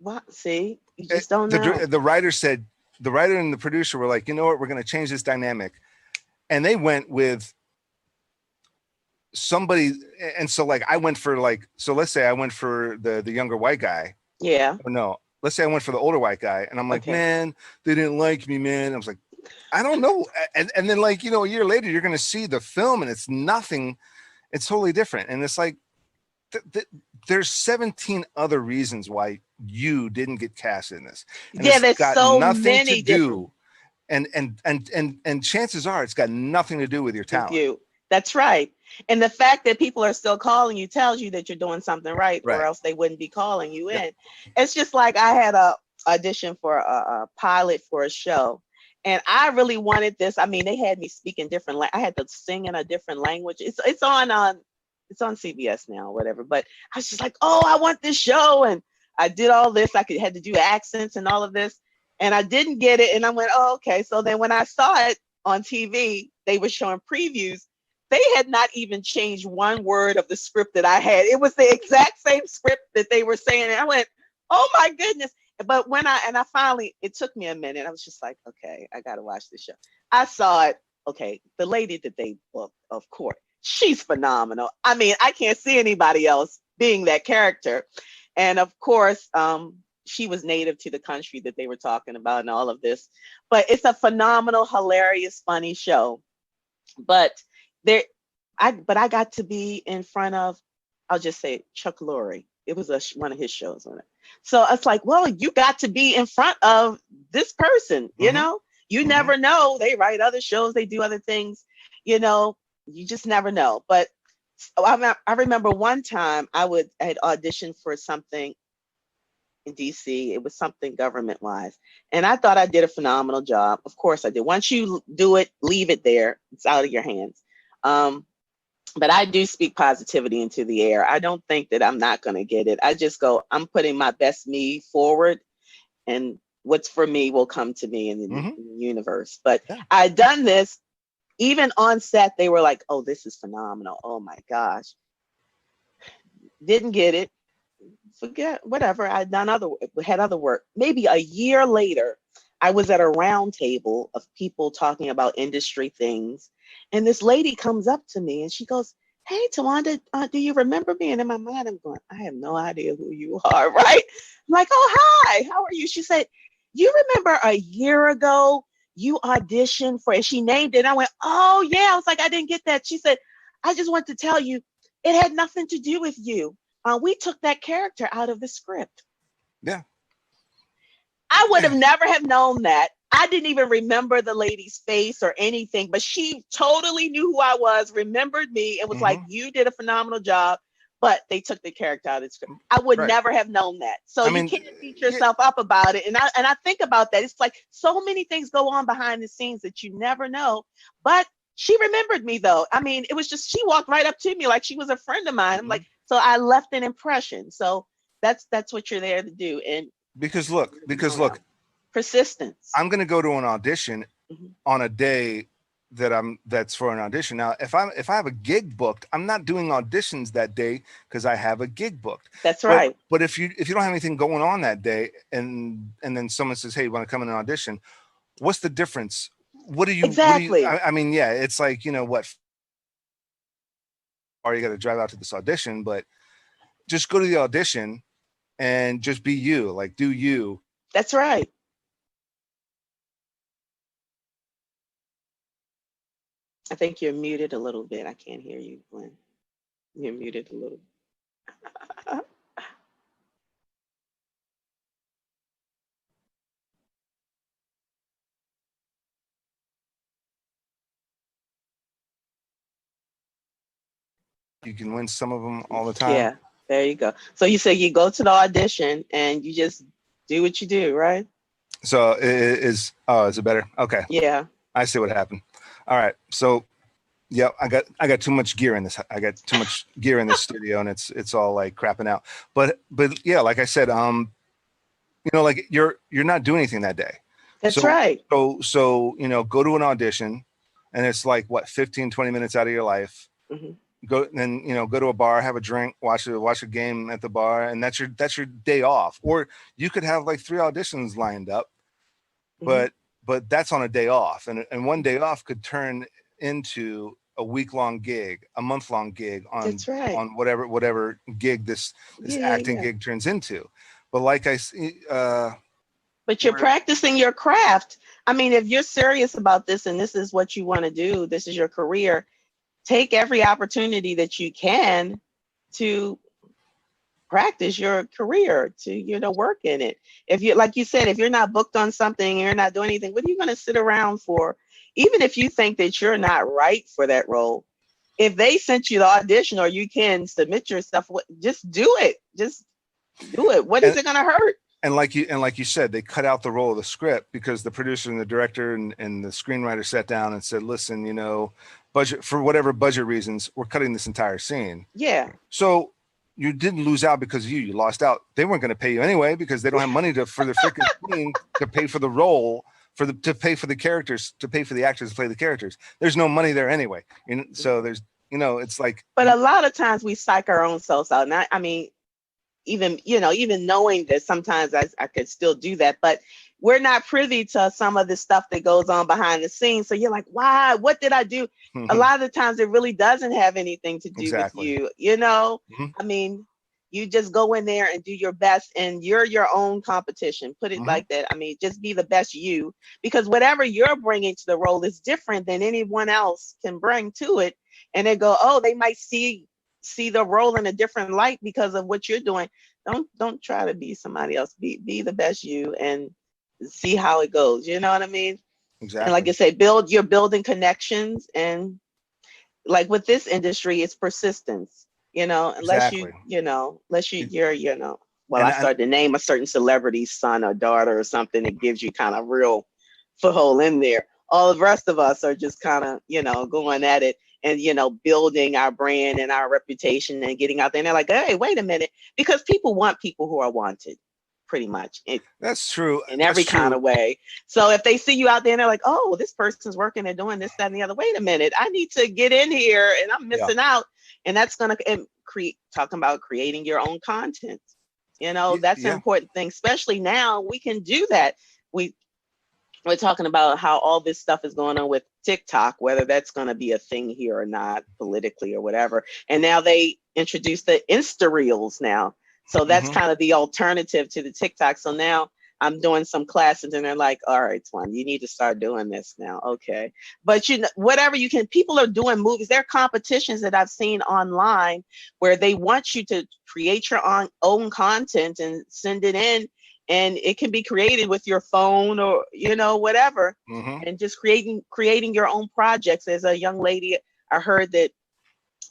What? See, you just don't know. The writer said, the writer and the producer were like, you know what, we're going to change this dynamic. And they went with somebody. And so like I went for like, so let's say I went for the younger white guy. Yeah. Or no, let's say I went for the older white guy, and I'm like, Okay. man, they didn't like me, man. I was like, I don't know. And then like, a year later, you're going to see the film and it's nothing. It's totally different. And it's like, there's 17 other reasons why you didn't get cast in this. And Yeah, it's there's got so nothing to many different do. And chances are it's got nothing to do with your with talent. you. That's right. And the fact that people are still calling you tells you that you're doing something right, or Right. else they wouldn't be calling you Yep. in. It's just like I had a audition for a pilot for a show, and I really wanted this. I mean, they had me speaking different. I had to sing in a different language. It's on CBS now, or whatever. But I was just like, oh, I want this show, and I did all this. Had to do accents and all of this, and I didn't get it. And I went, oh, okay. So then when I saw it on TV, they were showing previews. They had not even changed one word of the script that I had. It was the exact same script that they were saying. And I went, oh my goodness. But I finally, it took me a minute. I was just like, okay, I got to watch this show. I saw it. Okay. The lady that they booked, of course, she's phenomenal. I mean, I can't see anybody else being that character. And of course, she was native to the country that they were talking about and all of this. But it's a phenomenal, hilarious, funny show. But I got to be in front of, I'll just say, Chuck Lorre. It was one of his shows on it. So it's like, well, you got to be in front of this person, Mm-hmm. you Mm-hmm. never know. They write other shows, they do other things, you just never know. But I remember one time I had auditioned for something in DC. It was something government wise. And I thought I did a phenomenal job. Of course I did. Once you do it, leave it there. It's out of your hands. But I do speak positivity into the air. I don't think that I'm not going to get it. I just go, I'm putting my best me forward, and what's for me will come to me in the, Mm-hmm. in the universe. But Yeah. I'd done this. Even on set, they were like, oh, this is phenomenal. Oh my gosh. Didn't get it. Forget, whatever. Had other work. Maybe a year later, I was at a round table of people talking about industry things, and this lady comes up to me and she goes, hey, Tawanda, do you remember me? And in my mind, I'm going, I have no idea who you are, right? I'm like, oh, hi, how are you? She said, you remember a year ago you auditioned for, and she named it. And I went, oh, yeah. I was like, I didn't get that. She said, I just want to tell you, it had nothing to do with you. We took that character out of the script. Yeah. I would have never have known that. I didn't even remember the lady's face or anything, but she totally knew who I was, remembered me, and was like, Mm-hmm. you did a phenomenal job, but they took the character out of the script. I would Right. never have known that. So I you mean, can't beat yourself up about it. And I think about that. It's like so many things go on behind the scenes that you never know. But she remembered me though. I mean, it was just, she walked right up to me like she was a friend of mine. I'm like, so I left an impression. So that's what you're there to do. And because look, persistence. I'm going to go to an audition Mhm. on a day that's for an audition. Now, if I have a gig booked, I'm not doing auditions that day because I have a gig booked. That's right. But if you don't have anything going on that day, and then someone says, hey, you want to come in an audition? What's the difference? What do you? Exactly. I mean, yeah, it's like, what? Or you got to drive out to this audition, but just go to the audition and just be you, like do you. That's right. I think you're muted a little bit. I can't hear you, Glenn. You're muted a little. You can win some of them all the time. Yeah, there you go. So you say you go to the audition and you just do what you do, right? So is it better? Okay, Yeah. I see what happened. All right, so yeah, I got too much gear in this. I got too much gear in this studio, and it's all like crapping out. But yeah, like I said, you know, like you're not doing anything that day. That's right. So you know, go to an audition, and it's like what 15, 20 minutes out of your life. Hmm. Go then, you know, go to a bar, have a drink, watch a game at the bar, and that's your day off. Or you could have like 3 auditions lined up, Hmm. but that's on a day off, and one day off could turn into a week-long gig, a month-long gig That's right. on whatever gig this Yeah, acting yeah. gig turns into. But like I see, But you're where practicing your craft. I mean, if you're serious about this and this is what you want to do, this is your career, take every opportunity that you can to practice your career, to, you know, work in it. If you, like you said, if you're not booked on something, you're not doing anything, what are you going to sit around for? Even if you think that you're not right for that role, if they sent you the audition or you can submit yourself, just do it. Just do it. What is and it going to hurt? like you said, they cut out the role of the script because the producer and the director and the screenwriter sat down and said, listen, you know, budget, for whatever budget reasons, we're cutting this entire scene. Yeah. So you didn't lose out because you lost out. They weren't going to pay you anyway because they don't have money for the freaking scene to pay for the role, to pay for the characters, to pay for the actors to play the characters. There's no money there anyway. And so there's, you know, it's like, But a lot of times we psych our own selves out. And I mean, even, you know, even knowing that sometimes I could still do that, but we're not privy to some of the stuff that goes on behind the scenes. So you're like, why? What did I do? A lot of the times it really doesn't have anything to do with exactly. you, you know? Mm-hmm. I mean, you just go in there and do your best and you're your own competition. Put it Mm-hmm. like that. I mean, just be the best you, because whatever you're bringing to the role is different than anyone else can bring to it. And they go, oh, they might see the role in a different light because of what you're doing. Don't try to be somebody else. Be the best you and see how it goes. You know what I mean? And like Exactly. I say, you're building connections, and like with this industry, it's persistence. You know, unless Exactly. you're, well, I And started to name a certain celebrity's son or daughter or something that gives you kind of real foothold in there. All the rest of us are just kind of, going at it and, building our brand and our reputation and getting out there. And they're like, hey, wait a minute, because people want people who are wanted, pretty much. that's true. In That's every kind true. of way. So if they see you out there and they're like, oh, this person's working and doing this, that, and the other, wait a minute, I need to get in here and I'm Yeah. missing out. And that's going to create, talking about creating your own content. That's an Yeah. important thing, especially now we can do that. We're talking about how all this stuff is going on with TikTok, whether that's going to be a thing here or not, politically or whatever. And now they introduced the Insta Reels now. So that's Mm-hmm. kind of the alternative to the TikTok. So now I'm doing some classes and they're like, all right, Twan, you need to start doing this now. Okay. But whatever you can, people are doing movies. There are competitions that I've seen online where they want you to create your own content and send it in, and it can be created with your phone or whatever, Mm-hmm. and just creating your own projects. As a young lady, I heard that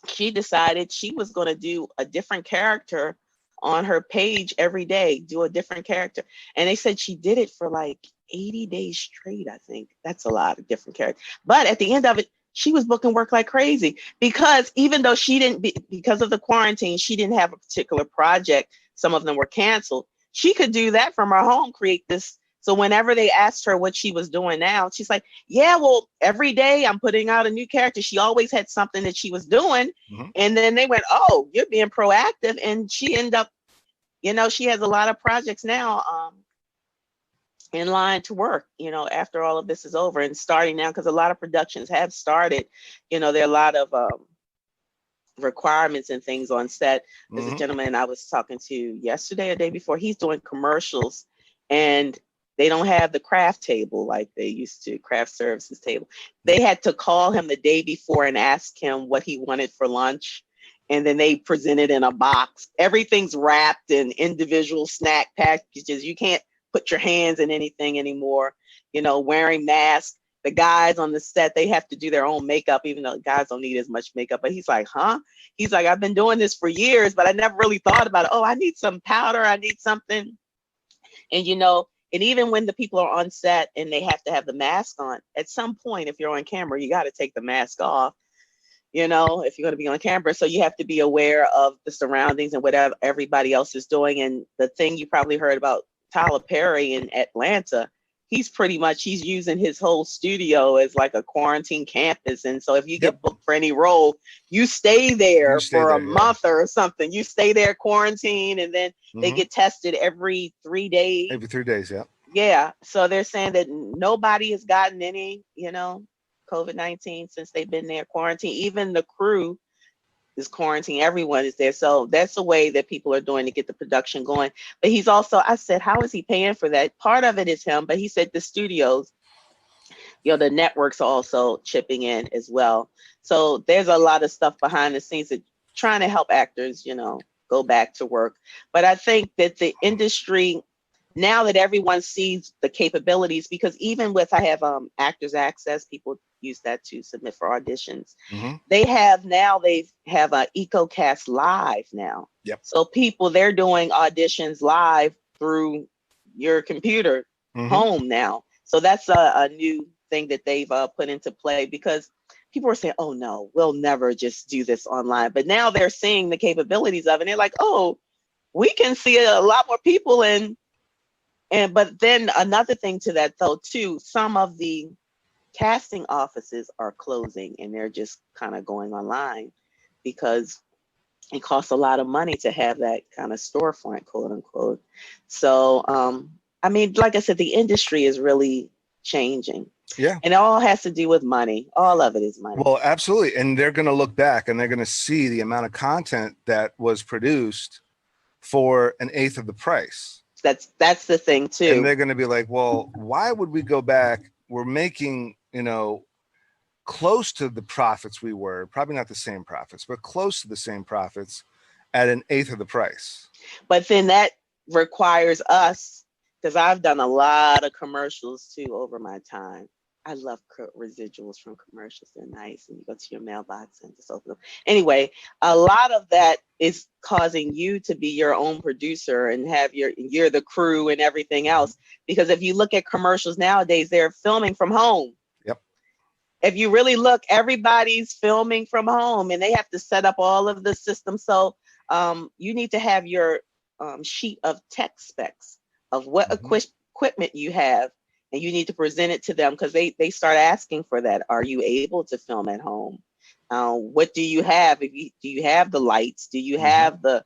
she decided she was going to do a different character on her page every day, do a different character, and they said she did it for like 80 days straight. I think that's a lot of different characters, but at the end of it, she was booking work like crazy, because even though because of the quarantine, she didn't have a particular project, some of them were canceled, she could do that from her home, create this. So whenever they asked her what she was doing now, she's like, yeah, well, every day I'm putting out a new character. She always had something that she was doing. Mm-hmm. And then they went, oh, you're being proactive. And she ended up, she has a lot of projects now in line to work, after all of this is over and starting now, because a lot of productions have started. There are a lot of requirements and things on set. There's a Mm-hmm. gentleman I was talking to yesterday or day before. He's doing commercials, and They don't have the craft table like they used to, craft services table. They had to call him the day before and ask him what he wanted for lunch. And then they present it in a box. Everything's wrapped in individual snack packages. You can't put your hands in anything anymore. You know, wearing masks. The guys on the set, they have to do their own makeup, even though guys don't need as much makeup. But he's like, huh? He's like, I've been doing this for years, but I never really thought about it. Oh, I need some powder. I need something. And, you know, and even when the people are on set and they have to have the mask on, at some point, if you're on camera, you got to take the mask off, you know, if you're going to be on camera. So you have to be aware of the surroundings and whatever everybody else is doing. And the thing you probably heard about Tyler Perry in Atlanta, he's using his whole studio as like a quarantine campus. And so if you get booked for any role, you stay there for a month or something. You stay there quarantine, and then they get tested every 3 days. Every 3 days, yeah. Yeah. So they're saying that nobody has gotten any, you know, COVID-19 since they've been there quarantine. Even the crew is quarantined. Everyone is there. So that's the way that people are doing to get the production going. But he's also, I said, how is he paying for that? Part of it is him, but he said the studios, you know, the networks are also chipping in as well. So there's a lot of stuff behind the scenes that trying to help actors, you know, go back to work. But I think that the industry, now that everyone sees the capabilities, because even with, I have Actors Access, people use that to submit for auditions. They have a EcoCast Live now. So people, they're doing auditions live through your computer home now. So that's a new thing that they've put into play, because people are saying, oh no, we'll never just do this online. But now they're seeing the capabilities of it. And they're like, oh, we can see a lot more people. But then another thing to that though too, some of the casting offices are closing and they're just kind of going online because it costs a lot of money to have that kind of storefront, quote unquote. So, I mean, like I said, the industry is really changing. Yeah. And it all has to do with money. All of it is money. Well, absolutely. And they're going to look back and they're going to see the amount of content that was produced for an eighth of the price. That's the thing too. And they're going to be like, well, why would we go back? We're making, you know, close to the profits we were, probably not the same profits, but close to the same profits at an eighth of the price. But then that requires us, because I've done a lot of commercials too over my time. I love residuals from commercials. They're nice. And you go to your mailbox and just open them. Anyway, a lot of that is causing you to be your own producer and have you're the crew and everything else. Because if you look at commercials nowadays, they're filming from home. Yep. If you really look, everybody's filming from home and they have to set up all of the systems. So you need to have your sheet of tech specs of what equipment you have. And you need to present it to them because they start asking for that. Are you able to film at home? What do you have? Do you have the lights? Do you have the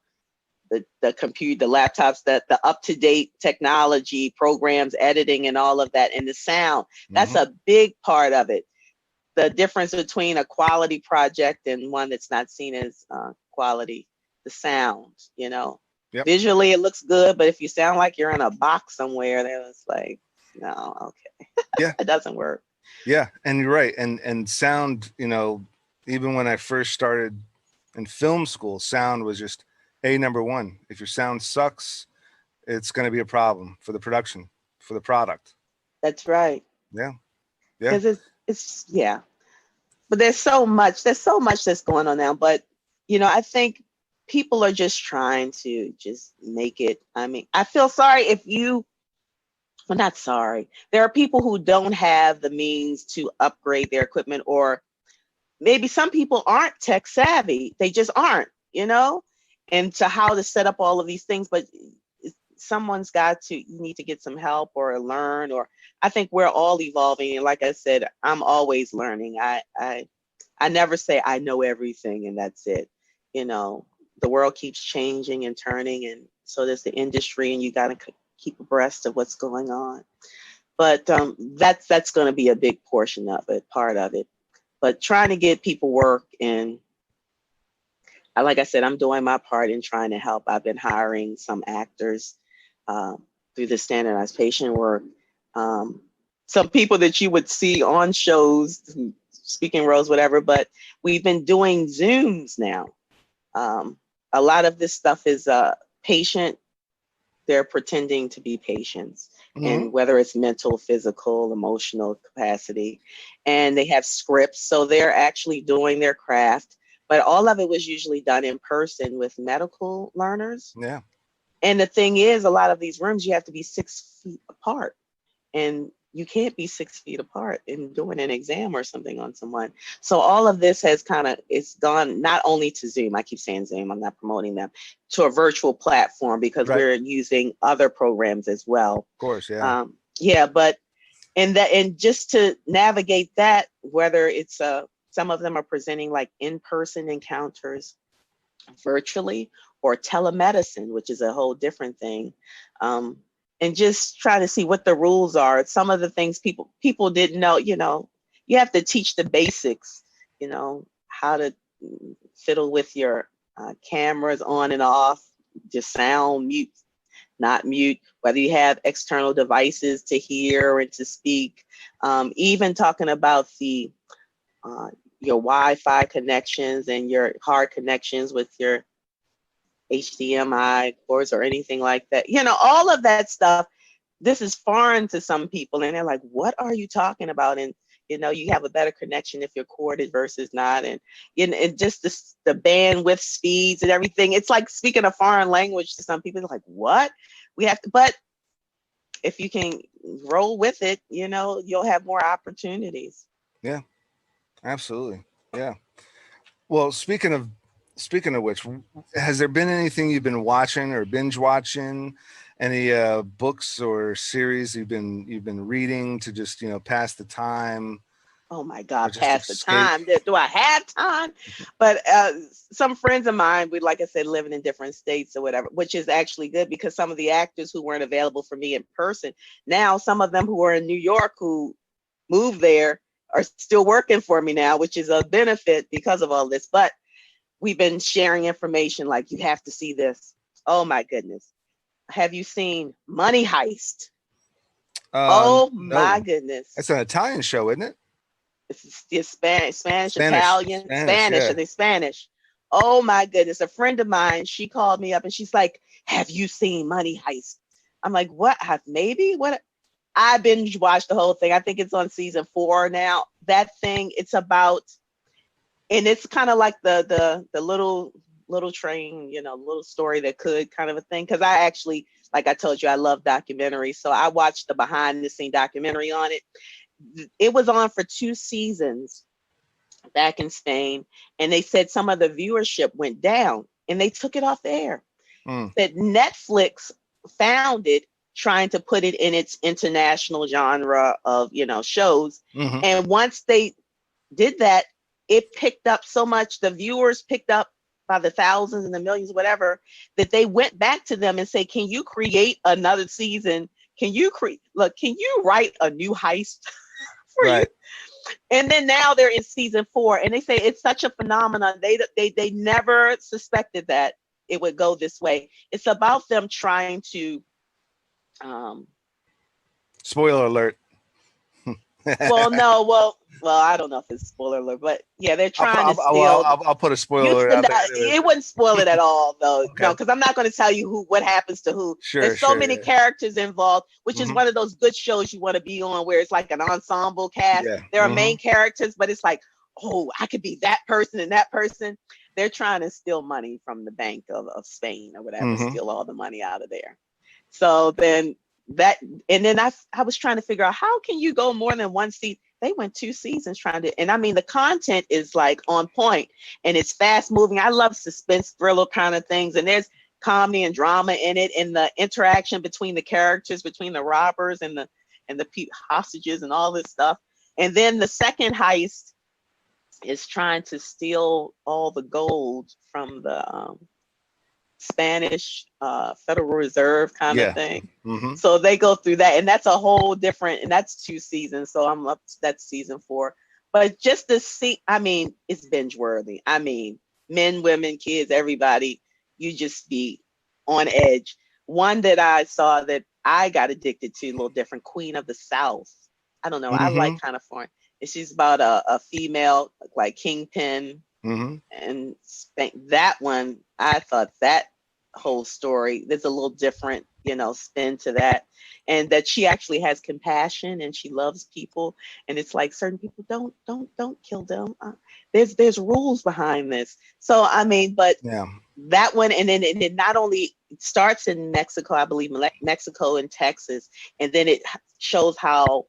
computer, the laptops, the up-to-date technology, programs, editing, and all of that, and the sound? That's a big part of it. The difference between a quality project and one that's not seen as quality, the sound, you know. Yep. Visually, it looks good, but if you sound like you're in a box somewhere, then it's like, no, okay. Yeah. It doesn't work. Yeah, and you're right. And sound, you know, even when I first started in film school, sound was just number one. If your sound sucks, it's going to be a problem for the production, for the product. That's right. Yeah. Yeah. Because it's yeah. But there's so much that's going on now. But you know, I think people are just trying to just make it. I mean, I feel sorry if you. Well, not sorry. There are people who don't have the means to upgrade their equipment, or maybe some people aren't tech savvy. They just aren't, you know, and to how to set up all of these things. But someone's you need to get some help or learn, or I think we're all evolving. And like I said, I'm always learning. I never say I know everything and that's it. You know, the world keeps changing and turning, and so does the industry, and you got to keep abreast of what's going on. But that's going to be a big portion of it, part of it. But trying to get people work, and like I said, I'm doing my part in trying to help. I've been hiring some actors through the standardized patient work some people that you would see on shows, speaking roles, whatever, but we've been doing Zooms now. A lot of this stuff is patient. They're pretending to be patients, and whether it's mental, physical, emotional capacity, and they have scripts. So they're actually doing their craft, but all of it was usually done in person with medical learners. Yeah. And the thing is, a lot of these rooms, you have to be 6 feet apart, and you can't be 6 feet apart in doing an exam or something on someone. So all of this has it's gone not only to Zoom, I keep saying Zoom, I'm not promoting them, to a virtual platform, because we're using other programs as well. Of course, yeah. But and just to navigate that, whether it's some of them are presenting like in-person encounters virtually, or telemedicine, which is a whole different thing. And just trying to see what the rules are. Some of the things people didn't know, you have to teach the basics, how to fiddle with your cameras on and off, just sound, mute, not mute, whether you have external devices to hear and to speak, even talking about the your Wi-Fi connections and your hard connections with your HDMI cords or anything like that. All of that stuff, this is foreign to some people, and they're like, what are you talking about? And you have a better connection if you're corded versus not, and just the bandwidth speeds and everything. It's like speaking a foreign language to some people. They're like, what? We have to, but if you can roll with it, you'll have more opportunities. Yeah, absolutely. Yeah. Well, speaking of which, has there been anything you've been watching or binge watching? Any books or series you've been reading to just pass the time? Oh my God, pass the time. Do I have time? But some friends of mine, like I said, living in different states or whatever, which is actually good, because some of the actors who weren't available for me in person, now some of them who are in New York who moved there are still working for me now, which is a benefit because of all this. But we've been sharing information like, you have to see this. Oh my goodness. Have you seen Money Heist? Oh my goodness. It's an Italian show, isn't it? It's Spanish, Italian, Spanish, yeah. I think Spanish. Oh my goodness. A friend of mine, she called me up and she's like, have you seen Money Heist? I'm like, what? What? I binge watched the whole thing. I think it's on season 4 now. That thing, it's about, and it's kind of like the little train, little story that could kind of a thing. Because I actually, like I told you, I love documentaries. So I watched the behind the scene documentary on it. It was on for 2 seasons back in Spain. And they said some of the viewership went down and they took it off the air. That Netflix found it, trying to put it in its international genre of, shows. And once they did that, it picked up so much, the viewers picked up by the thousands and the millions, whatever, that they went back to them and say, can you create another season? Can you write a new heist for you? And then now they're in season 4 and they say it's such a phenomenon. They never suspected that it would go this way. It's about them trying to, spoiler alert. Well, I don't know if it's spoiler alert, but yeah, they're trying to steal. I'll put a spoiler out there. It wouldn't spoil it at all, though. Okay. No, because I'm not going to tell you what happens to who. There's so many characters involved, which is one of those good shows you want to be on, where it's like an ensemble cast. Yeah. There are main characters, but it's like, oh, I could be that person and that person. They're trying to steal money from the Bank of Spain or whatever, steal all the money out of there. So then I was trying to figure out, how can you go more than one season? They went 2 seasons trying to, and I mean, the content is like on point and it's fast moving. I love suspense thriller kind of things. And there's comedy and drama in it, and the interaction between the characters, between the robbers and the hostages and all this stuff. And then the second heist is trying to steal all the gold from the Spanish Federal Reserve kind of thing. So they go through that, and that's a whole different, and that's 2 seasons. So I'm up, that's season 4. But just to see, I mean, it's binge worthy. I mean, men, women, kids, everybody, you just be on edge. One that I saw that I got addicted to, a little different, Queen of the South. I don't know. I Mm-hmm. like kind of foreign. And she's about a female like kingpin, Mm-hmm. and that one, I thought that whole story, there's a little different, spin to that, and that she actually has compassion and she loves people, and it's like certain people don't kill them. There's rules behind this. So I mean, but Yeah. that one, and then it not only starts in Mexico, I believe Mexico and Texas, and then it shows how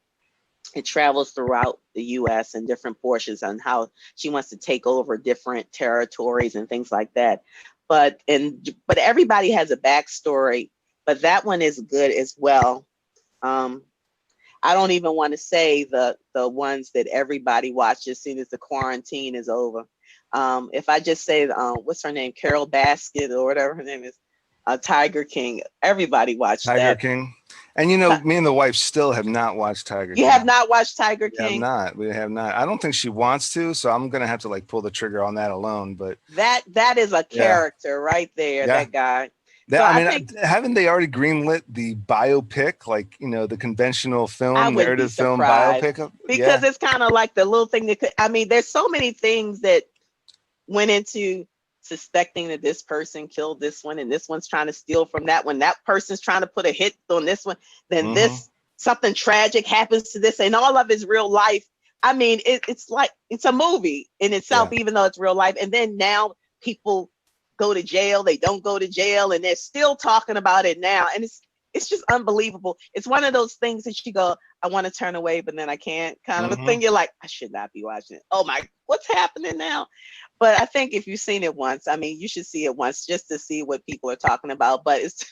it travels throughout the US in different portions, on how she wants to take over different territories and things like that. But everybody has a backstory, but that one is good as well. I don't even want to say the ones that everybody watches as soon as the quarantine is over. If I just say, what's her name, Carol Basket or whatever her name is, Tiger King, everybody watched Tiger that. King. And me and the wife still have not watched Tiger King. You have not watched Tiger We have King? not. We have not. I don't think she wants to, so I'm gonna have to like pull the trigger on that alone. But that is a character right there, that guy. So I mean, I think, haven't they already greenlit the biopic, like the conventional film, I wouldn't be narrative film surprised, biopic? because it's kind of like the little thing that could, I mean, there's so many things that went into suspecting that this person killed this one, and this one's trying to steal from that one. That person's trying to put a hit on this one. Then this, something tragic happens to this, and all of his real life. I mean, it's like, it's a movie in itself, even though it's real life. And then now people go to jail, they don't go to jail, and they're still talking about it now. And it's just unbelievable. It's one of those things that you go, I want to turn away, but then I can't, kind of a thing. You're like, I should not be watching it. Oh my, what's happening now? But I think if you've seen it once, I mean, you should see it once just to see what people are talking about. But it's,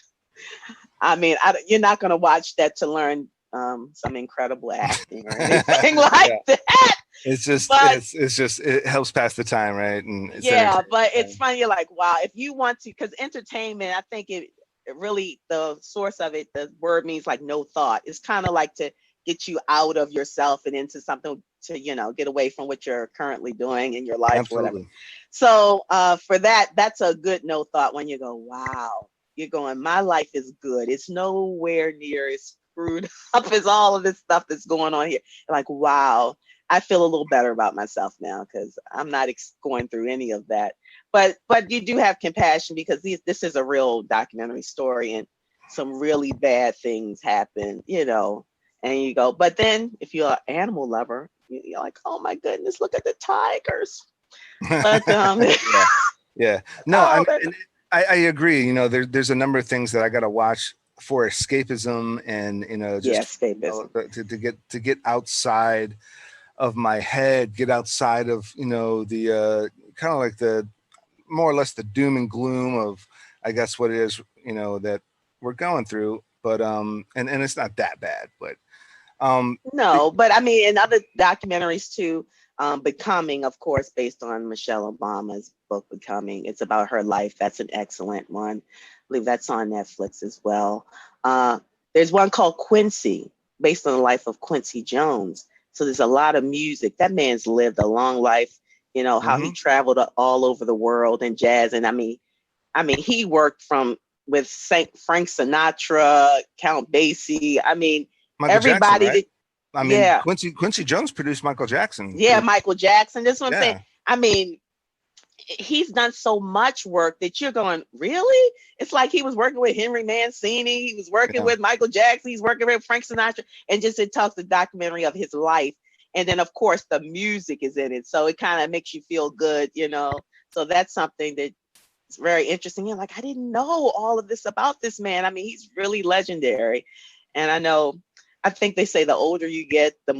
I mean, you're not going to watch that to learn some incredible acting or anything like that. It's just, it's just, it helps pass the time, right? And it's but it's funny. You're like, wow, if you want to, because entertainment, I think it really, the source of it, the word means like no thought. It's kind of like to get you out of yourself and into something to, get away from what you're currently doing in your life. Absolutely. Or whatever. So for that, that's a good no thought when you go, wow, you're going, my life is good. It's nowhere near as screwed up as all of this stuff that's going on here. Like, wow, I feel a little better about myself now because I'm not going through any of that. But you do have compassion because this is a real documentary story, and some really bad things happen, and you go, but then if you're an animal lover, you're like, oh my goodness, look at the tigers. But no, I agree. There's a number of things that I got to watch for escapism, and just escapism. to get outside of my head, get outside of the kind of like the more or less the doom and gloom of, I guess, what it is that we're going through. But and it's not that bad, but no, but I mean, in other documentaries too, Becoming, of course, based on Michelle Obama's book Becoming. It's about her life. That's an excellent one. I believe that's on Netflix as well. There's one called Quincy, based on the life of Quincy Jones. So there's a lot of music. That man's lived a long life, how he traveled all over the world in jazz. And I mean, he worked with Frank Sinatra, Count Basie. I mean, Michael everybody. Jackson, right? Quincy Jones produced Michael Jackson. Yeah, Michael Jackson. That's what I'm saying. I mean, he's done so much work that you're going, really? It's like he was working with Henry Mancini. He was working with Michael Jackson. He's working with Frank Sinatra. And just it talks the documentary of his life. And then, of course, the music is in it. So it kind of makes you feel good, So that's something that's very interesting. You're like, I didn't know all of this about this man. I mean, he's really legendary. And I think they say the older you get, the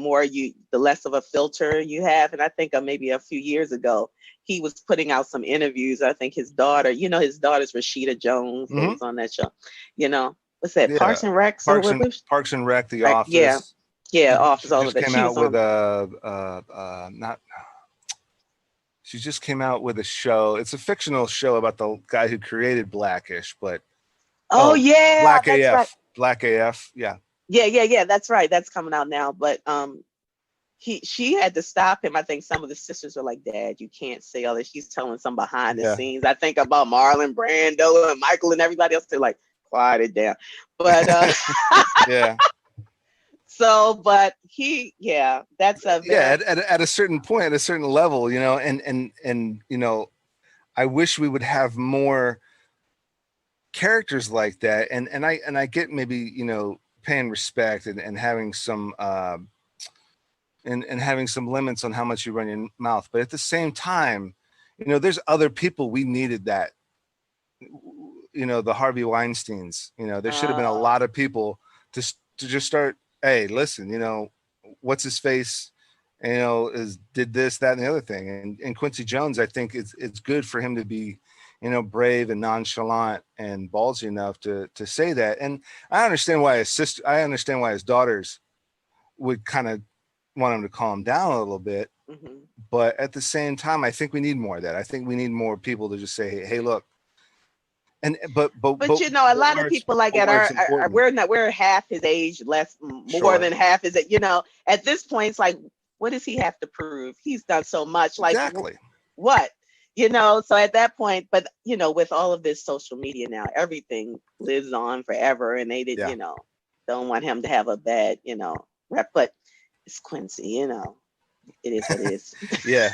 less of a filter you have. And I think maybe a few years ago, he was putting out some interviews. I think his daughter, his daughter's Rashida Jones, who was on that show. What's that? Yeah. Parks and Rec. Parks and Rec, The Office. Yeah, Office. All of it. Came out with she just came out with a show. It's a fictional show about the guy who created Blackish, but Black AF. Right. Black AF. Yeah. Yeah. That's right. That's coming out now. But she had to stop him. I think some of the sisters were like, Dad, you can't say all this. She's telling some behind the scenes. I think about Marlon Brando and Michael and everybody else. They're like, quiet it down. But Yeah. so, but that's a Yeah. very At a certain point, at a certain level, you know, and, you know, I wish we would have more characters like that. And I get maybe, you know, paying respect and having some, and having some limits on how much you run your mouth. But at the same time, you know, there's other people we needed that, you know, the Harvey Weinsteins, you know, there should have been a lot of people to just start, hey, listen, you know, what's his face, you know, did this, that, and the other thing. And Quincy Jones, I think it's good for him to be, you know, brave and nonchalant and ballsy enough to say that. And I understand why his daughters would kind of want him to calm down a little bit. mhm. But at the same time, I think we need more of that. I think we need more people to just say, hey, look. And But you know, a lot of people like at where it's our important. we're half his age, more Sure. than half is it. You know, at this point, it's like, what does he have to prove? He's done so much. Like, Exactly. what? You know, so at that point, but you know, with all of this social media now, everything lives on forever, and they did, Yeah. you know, don't want him to have a bad, you know, rep. But it's Quincy, you know, it is what it is. Yeah.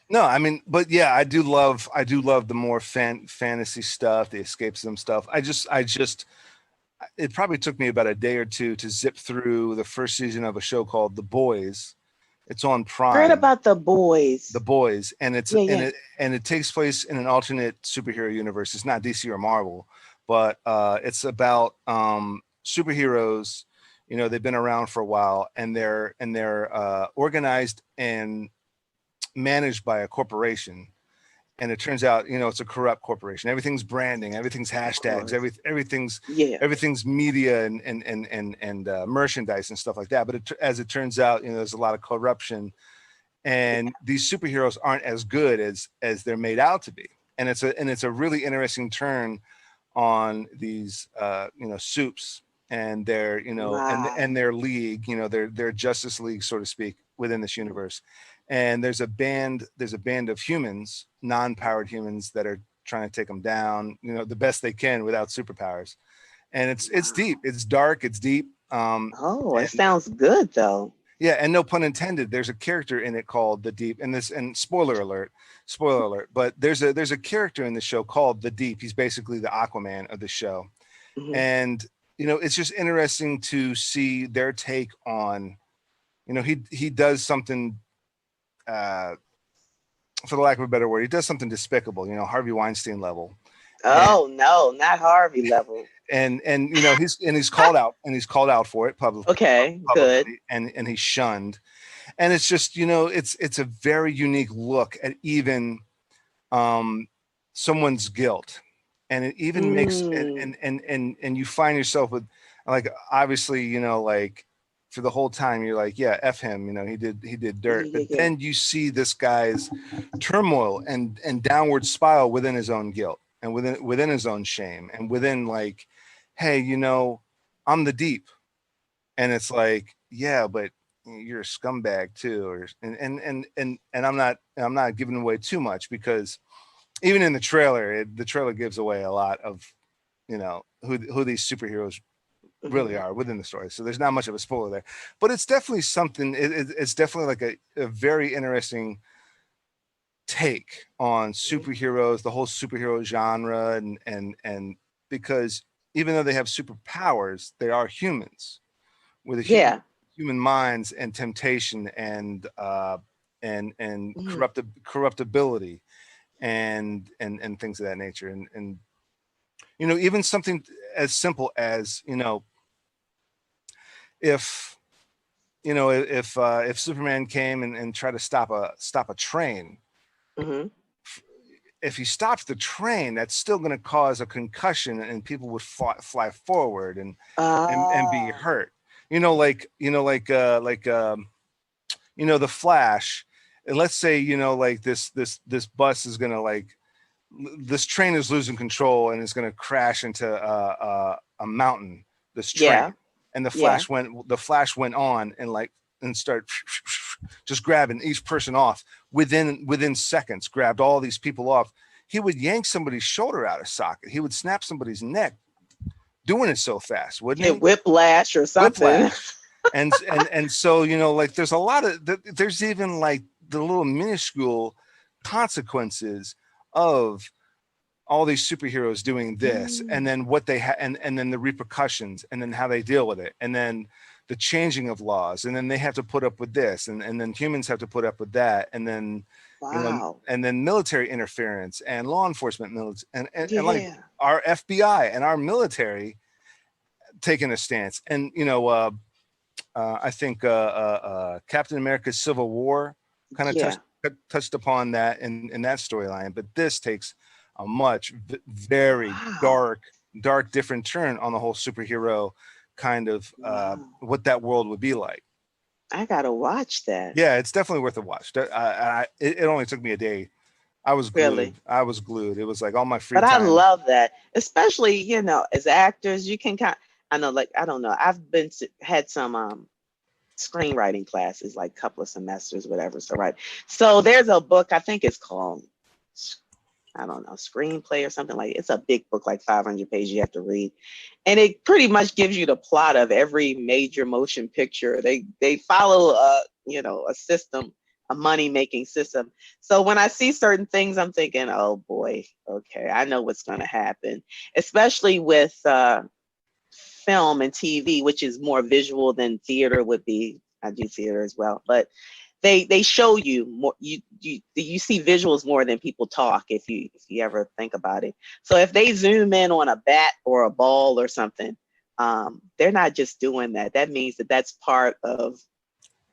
No, I mean, but yeah, I do love the more fantasy stuff, the escapism stuff. I just it probably took me about a day or two to zip through the first season of a show called The Boys. It's on Heard Prime. about the boys? The Boys, and Yeah, yeah. it takes place in an alternate superhero universe. It's not DC or Marvel, but it's about superheroes. You know, they've been around for a while, and they're organized and managed by a corporation. And it turns out, you know, it's a corrupt corporation. Everything's branding, everything's hashtags, Course. Yeah. everything's media and merchandise and stuff like that. But as it turns out, you know, there's a lot of corruption, and these superheroes aren't as good as they're made out to be. And it's a really interesting turn on these you know, soups and their, you know, Wow. and their league, you know, their Justice League, so to speak, within this universe. And there's a band of humans, non-powered humans, that are trying to take them down, you know, the best they can without superpowers. And it's Wow. deep, it's dark, it's deep. Oh, it And sounds good though. yeah, and no pun intended, there's a character in it called the Deep. And spoiler alert, but there's a character in the show called the Deep. He's basically the Aquaman of the show. Mhm. And you know, it's just interesting to see their take on, you know, he does something, uh for the lack of a better word, he does something despicable, you know, Harvey Weinstein level. And Oh no, not Harvey level. and you know, he's called out, and he's called out for it Okay, good. publicly, and he's shunned. And it's just, you know, it's a very unique look at even someone's guilt. And it even makes Mm. and you find yourself with, like, obviously, you know, like, for the whole time you're like, yeah, F him, you know, he did Yeah, dirt. yeah, But yeah. then you see this guy's turmoil and downward spiral within his own guilt, and within his own shame, and within, like, hey, you know, I'm the Deep. And it's like, yeah, but you're a scumbag too. Or and I'm not giving away too much, because even in the trailer, the trailer gives away a lot of, you know, who these superheroes really Mhm. are within the story. So there's not much of a spoiler there, but it's definitely something. It's definitely like a very interesting take on superheroes, the whole superhero genre, and because even though they have superpowers, they are humans with a Yeah. human minds and temptation and Mhm. corruptibility and things of that nature. And you know, even something as simple as, you know, if if Superman came and tried to stop a train, Mhm. if he stops the train, that's still going to cause a concussion, and people would fly forward and be Ah. hurt. You know, you know, the Flash. And let's say, you know, like this bus is going to, like, this train is losing control and is going to crash into a mountain, this train. Yeah. And Yeah. the Flash went on and, like, and start just grabbing each person off within seconds, grabbed all these people off. He would yank somebody's shoulder out of socket. He would snap somebody's neck doing it so fast, wouldn't Get he? whiplash or something. Whiplash. And so, you know, like there's a lot of there's even like the little minuscule consequences of all these superheroes doing this, and then what they and then the repercussions, and then how they deal with it, and then the changing of laws, and then they have to put up with this, and then humans have to put up with that, and then you know, Wow. and then military interference and law enforcement, and like Yeah. our FBI and our military taking a stance. And you know, I think Captain America's Civil War kind of Yeah. touched upon that in that storyline, but this takes a much very Wow. dark different turn on the whole superhero kind of Wow. what that world would be like. I gotta watch that. Yeah, it's definitely worth a watch. It only took me a day. I was Really. glued. I was glued. It was like all my free But I time. love that, especially, you know, as actors, you can kind I know, like, I don't know. I've had some screenwriting classes, like a couple of semesters, whatever. So, right. So there's a book, I think it's called, I don't know, Screenplay or something like. It's a big book, like 500 pages you have to read. And it pretty much gives you the plot of every major motion picture. They follow you know, a system, a money-making system. So when I see certain things, I'm thinking, oh boy, okay, I know what's gonna happen. Especially with film and TV, which is more visual than theater would be. I do theater as well, but they show you more. You see visuals more than people talk, if you ever think about it. So if they zoom in on a bat or a ball or something, they're not just doing that. That means that that's part of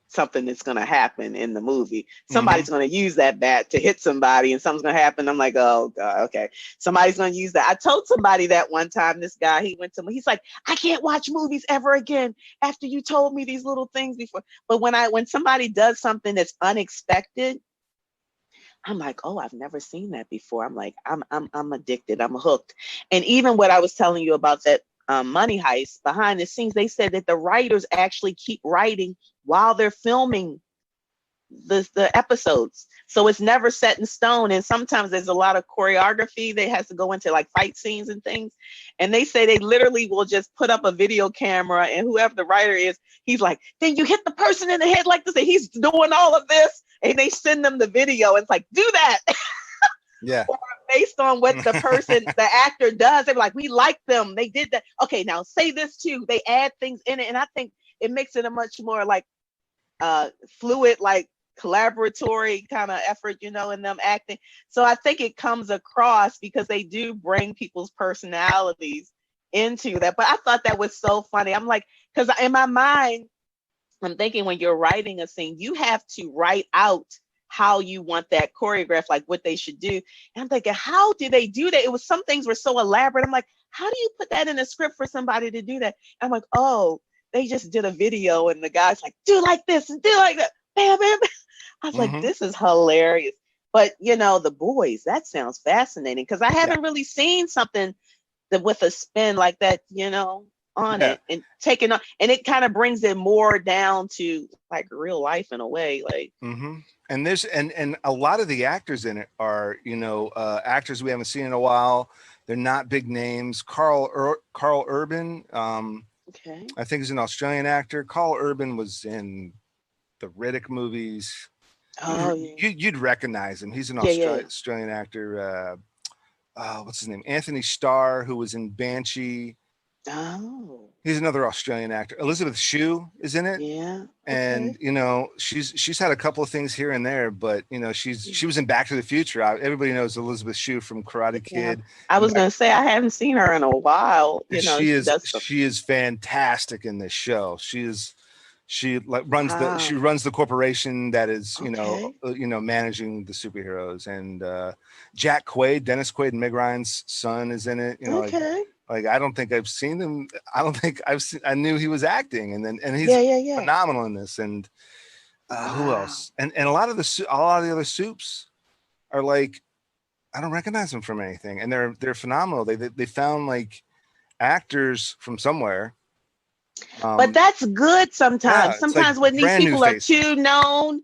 something that's going to happen in the movie. Somebody's going to use that bat to hit somebody and something's going to happen. I'm like, oh God, okay. Somebody's going to use that. I told somebody that one time, this guy, he's like, I can't watch movies ever again after you told me these little things before. But when somebody does something that's unexpected, I'm like, oh, I've never seen that before. I'm like, I'm addicted. I'm hooked. And even what I was telling you about that Money Heist, behind the scenes, they said that the writers actually keep writing while they're filming the episodes. So it's never set in stone. And sometimes there's a lot of choreography that has to go into, like, fight scenes and things. And they say they literally will just put up a video camera, and whoever the writer is, he's like, then you hit the person in the head like this, and he's doing all of this. And they send them the video. And it's like, do that. Yeah. Or based on what the person, the actor does, they're like, we like them. They did that. Okay, now say this too. They add things in it. And I think it makes it a much more like fluid, like collaboratory kind of effort, you know, in them acting. So I think it comes across because they do bring people's personalities into that. But I thought that was so funny. I'm like, because in my mind, I'm thinking when you're writing a scene, you have to write out how you want that choreographed, like what they should do. And I'm thinking, how do they do that? It was, some things were so elaborate. I'm like, how do you put that in a script for somebody to do that? I'm like, oh, they just did a video and the guy's like, do like this and do like that. Bam, bam, bam. I was like, this is hilarious. But, you know, The Boys, that sounds fascinating because I haven't really seen something that with a spin like that, you know, on it and taking on, and it kind of brings it more down to like real life in a way, like. And there's and a lot of the actors in it are, you know, actors we haven't seen in a while. They're not big names. Carl Urban, Okay. I think he's an Australian actor. Carl Urban was in the Riddick movies. Oh, yeah. You'd recognize him. He's an Yeah. Australian actor. What's his name? Anthony Starr, who was in Banshee. Oh, He's another Australian actor. Elizabeth Shue is in it. yeah. And Okay. you know, she's had a couple of things here and there, but you know, she was in Back to the Future. Everybody knows Elizabeth Shue from Karate Yeah. Kid. I was gonna say I haven't seen her in a while. And You know, she does some. she is fantastic in this show. She like Wow. runs the corporation that is, Okay. you know, managing the superheroes. And Jack Quaid, Dennis Quaid, and Meg Ryan's son is in it. You know, Okay. like I don't think I've seen him. I don't think I knew he was acting, and he's Yeah. phenomenal in this. And who Wow. else? And a lot of the other soups are like, I don't recognize them from anything, and they're phenomenal. They found like actors from somewhere. But that's good Yeah, sometimes. it's like Sometimes when these brand new people are faces. too known,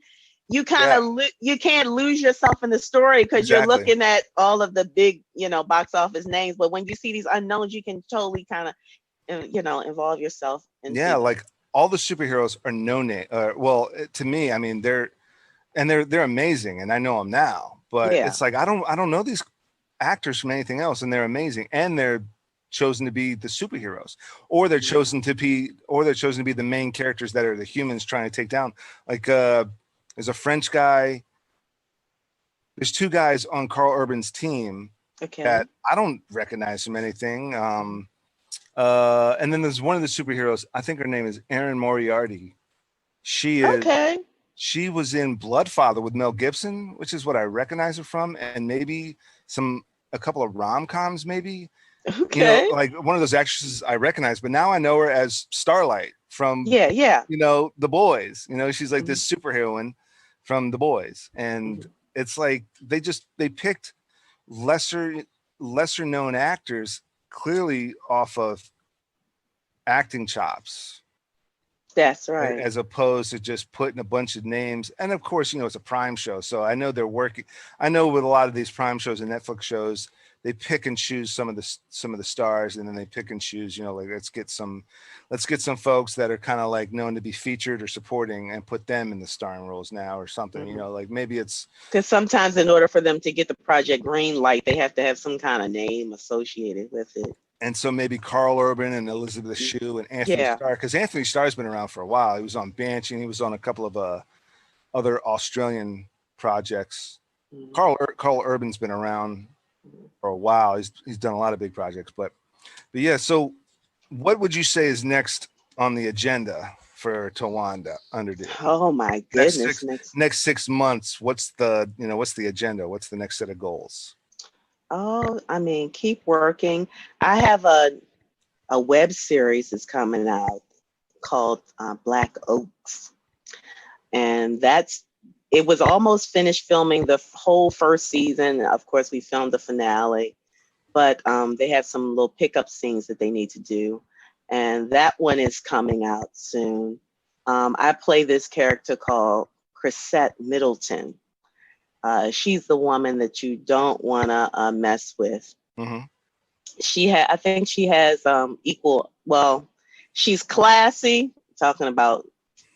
you kind of you can't lose yourself in the story because you're looking at all of the big, you know, box office names. But when you see these unknowns, you can totally kind of, you know, involve yourself. Yeah, like all the superheroes are no name. Well, to me, I mean, they're amazing, and I know them now. But it's like I don't know these actors from anything else, and they're amazing, and they're chosen to be the superheroes, or they're chosen to be the main characters that are the humans trying to take down. Like there's a French guy. There's two guys on Carl Urban's team that I don't recognize from anything. And then there's one of the superheroes. I think her name is Erin Moriarty. She was in Bloodfather with Mel Gibson, which is what I recognize her from, and maybe a couple of rom-coms, maybe. You know, like one of those actresses I recognize, but now I know her as Starlight from you know, The Boys. You know, she's like this superheroine from The Boys, and it's like they picked lesser known actors, clearly off of acting chops. That's right. As opposed to just putting a bunch of names. And of course, you know, it's a Prime show, so I know they're working. I know with a lot of these Prime shows and Netflix shows, they pick and choose some of the stars, and then they pick and choose, you know, like let's get some folks that are kind of like known to be featured or supporting and put them in the starring roles now or something. You know, like maybe it's because sometimes in order for them to get the project green light, they have to have some kind of name associated with it. And so maybe Carl Urban and Elizabeth Shue and Anthony Starr, because Anthony Starr's been around for a while. He was on Banshee, and he was on a couple of other Australian projects. Carl Urban's been around for a while. He's done a lot of big projects, but yeah. So, what would you say is next on the agenda for Towanda Underdue? Oh my goodness! Next 6 months. What's the agenda? What's the next set of goals? Oh, I mean, keep working. I have a web series that's coming out called Black Oaks, and it was almost finished filming the whole first season. Of course, we filmed the finale, but they have some little pickup scenes that they need to do, and that one is coming out soon. I play this character called Chrisette Middleton. She's the woman that you don't want to mess with. I think she has she's classy, talking about,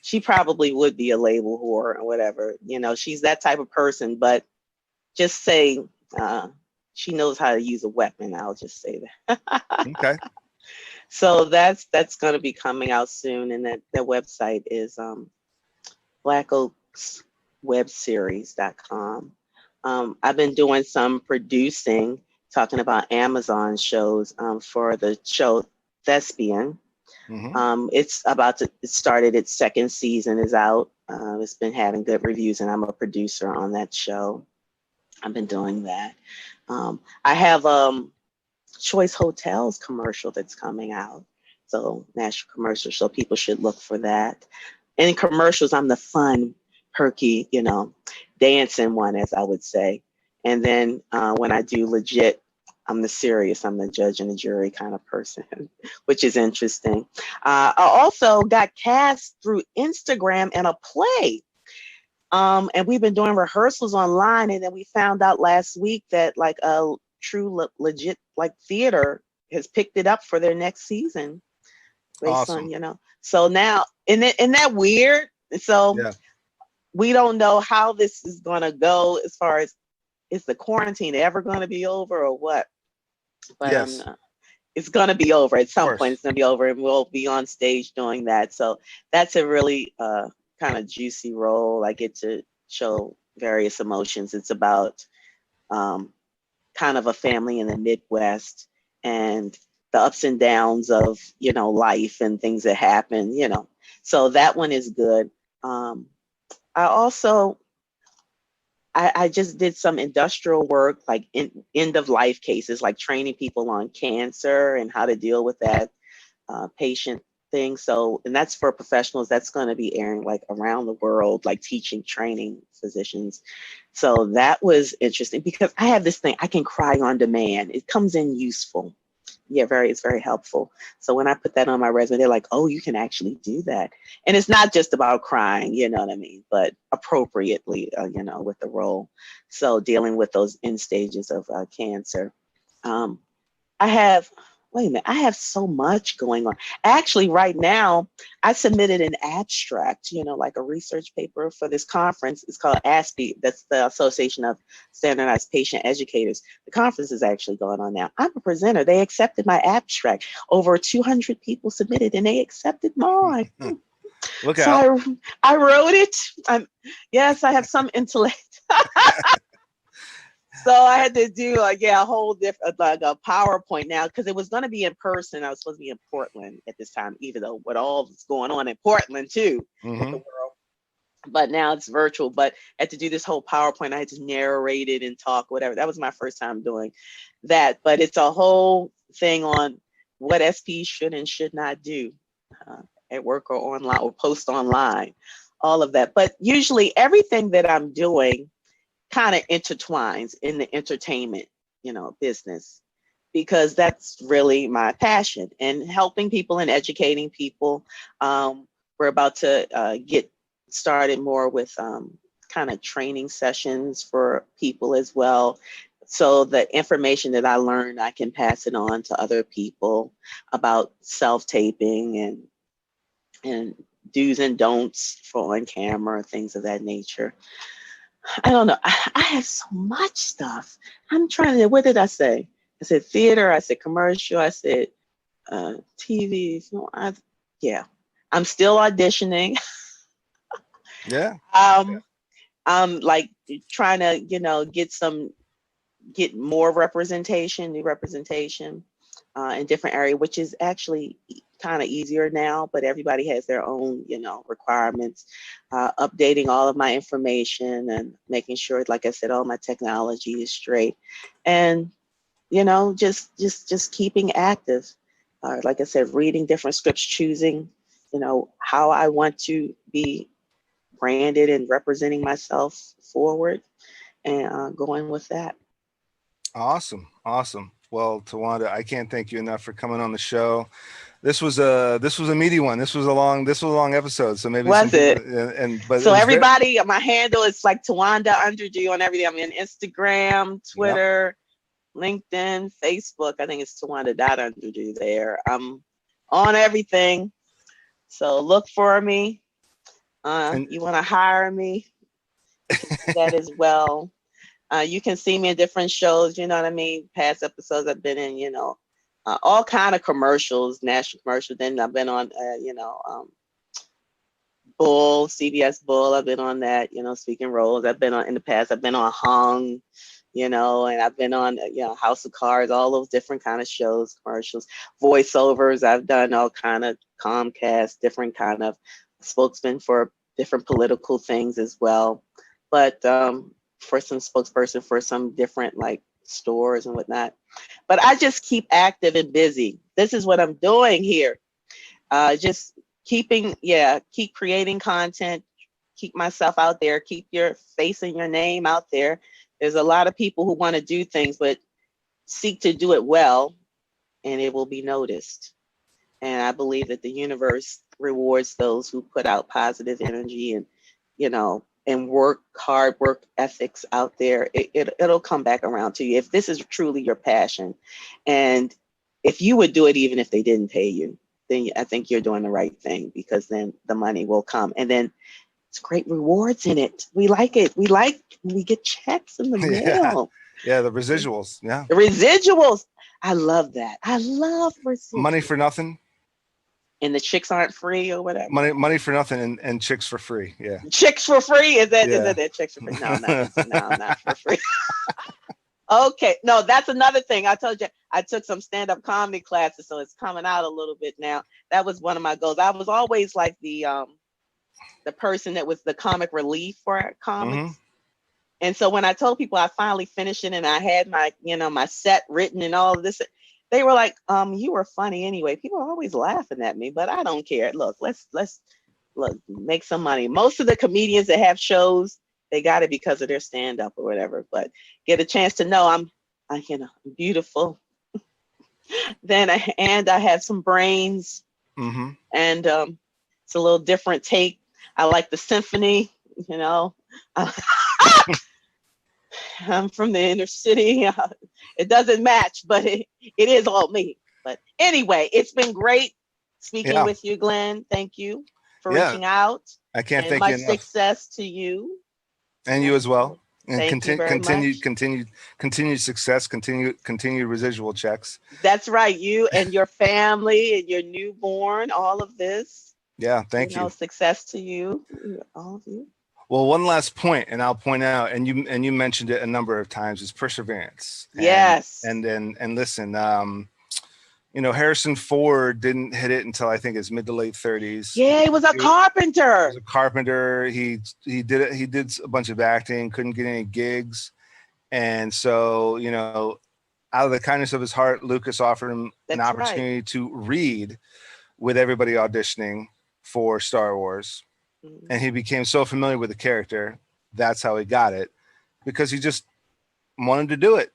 she probably would be a label whore or whatever, you know, she's that type of person, but just say she knows how to use a weapon. I'll just say that. Okay. So that's going to be coming out soon, and that their website is blackoakswebseries.com. I've been doing some producing, talking about Amazon shows for the show Thespian. It started its second season, is out. It's been having good reviews, and I'm a producer on that show. I've been doing that. I have Choice Hotels commercial that's coming out, so national commercial, so people should look for that. And in commercials, I'm the fun, perky, you know, dancing one, as I would say. And then when I do legit, I'm the serious, I'm the judge and the jury kind of person, which is interesting. I also got cast through Instagram in a play. And we've been doing rehearsals online, and then we found out last week that like a true legit like theater has picked it up for their next season. Based on, you know, so now, isn't that weird? So we don't know how this is going to go as far as, is the quarantine ever going to be over or what? But it's going to be over at some point. It's going to be over, and we'll be on stage doing that. So that's a really kind of juicy role. I get to show various emotions. It's about kind of a family in the Midwest and the ups and downs of, you know, life and things that happen, you know. So that one is good. I just did some industrial work, like end of life cases, like training people on cancer and how to deal with that patient thing. So, and that's for professionals. That's going to be airing like around the world, like teaching, training physicians. So that was interesting because I have this thing, I can cry on demand. It comes in useful. yeah, it's very helpful. So when I put that on my resume, they're like, oh, you can actually do that. And it's not just about crying, you know what I mean, but appropriately, you know, with the role. So dealing with those end stages of cancer. Um, I have, wait a minute, I have so much going on. Actually, right now, I submitted an abstract, you know, like a research paper for this conference. It's called ASPE. That's the Association of Standardized Patient Educators. The conference is actually going on now. I'm a presenter. They accepted my abstract. Over 200 people submitted and they accepted mine. Look So out. I wrote it. Yes, I have some intellect. So I had to do a whole different like a PowerPoint now because it was going to be in person. I was supposed to be in Portland at this time, even though what all is going on in Portland too with the world. But now it's virtual. But I had to do this whole PowerPoint. I had to narrate it and talk, whatever. That was my first time doing that. But it's a whole thing on what SPs should and should not do at work or online or post online, all of that. But usually everything that I'm doing kind of intertwines in the entertainment, you know, business, because that's really my passion and helping people and educating people. We're about to get started more with kind of training sessions for people as well. So the information that I learned, I can pass it on to other people about self-taping and do's and don'ts for on camera, things of that nature. I don't know. I have so much stuff. I'm trying to, what did I say? I said theater, I said commercial, I said TV. Yeah, I'm still auditioning. Yeah. I'm like trying to, you know, get more representation, new representation in different areas, which is actually kind of easier now, but everybody has their own, you know, requirements. Updating all of my information and making sure, like I said, all my technology is straight, and you know, just keeping active. Like I said, reading different scripts, choosing, you know, how I want to be branded and representing myself forward, and going with that. Awesome. Awesome. Well, Tawanda, I can't thank you enough for coming on the show. This was a meaty one. This was a long episode. So maybe some Was people, it? but it So was very, everybody, my handle is like Tawanda Underdue on everything. I'm in Instagram, yep. Twitter, LinkedIn, Facebook. I think it's Tawanda.Underdue there. I'm on everything. So look for me. And You want to hire me? You can do that as well. You can see me in different shows, you know what I mean? Past episodes I've been in, you know, all kind of commercials, national commercials. Then I've been on, you know, Bull, CBS Bull. I've been on that, you know, speaking roles. I've been on in the past. I've been on Hung, you know, and I've been on, you know, House of Cards, all those different kind of shows, commercials, voiceovers. I've done all kind of Comcast, different kind of spokesman for different political things as well. But for some spokesperson for some different like stores and whatnot. But I just keep active and busy. This is what I'm doing here. Just keep creating content, keep myself out there, keep your face and your name out there. There's a lot of people who want to do things, but seek to do it well, and it will be noticed. And I believe that the universe rewards those who put out positive energy and, you know, and hard work ethics out there. It'll come back around to you if this is truly your passion. And if you would do it even if they didn't pay you, then I think you're doing the right thing, because then the money will come. And then it's great rewards in it. We like it. We get checks in the yeah, mail. yeah, the residuals. Yeah. The residuals. I love that. I love Money residuals. for nothing. And the chicks aren't free or whatever. Money for nothing and chicks for free. Yeah. Chicks for free? Is that Yeah. that chicks for free? No, not for free. Okay, no, that's another thing. I told you I took some stand-up comedy classes, so it's coming out a little bit now. That was one of my goals. I was always like the person that was the comic relief for comics. And so when I told people I finally finished it and I had my, you know, my set written and all of this, they were like, you were funny anyway. People are always laughing at me, but I don't care. Look, let's make some money. Most of the comedians that have shows, they got it because of their stand-up or whatever, but get a chance to know I'm you know, beautiful. then and I had some brains, Mm-hmm. and it's a little different take. I like the symphony, you know. I'm from the inner city. It doesn't match, but it is all me. But anyway, it's been great speaking Yeah. with you, Glenn. Thank you for Yeah. reaching out, I can't and thank you much enough. success to you. And you as well. And Thank you very continued, much. continued success, continued residual checks. That's right. You and your family and your newborn, all of this, Yeah. Thank you. success to you, all of you. Well, one last point, and I'll point out, and you mentioned it a number of times, is perseverance. Yes. And listen, Harrison Ford didn't hit it until I think his mid to late 30s. Yeah, he was a He carpenter. was a carpenter. He did it. He did a bunch of acting, couldn't get any gigs, and so out of the kindness of his heart, Lucas offered him an That's right. opportunity to read with everybody auditioning for Star Wars. Mhm. And he became so familiar with the character. That's how he got it, because he just wanted to do it.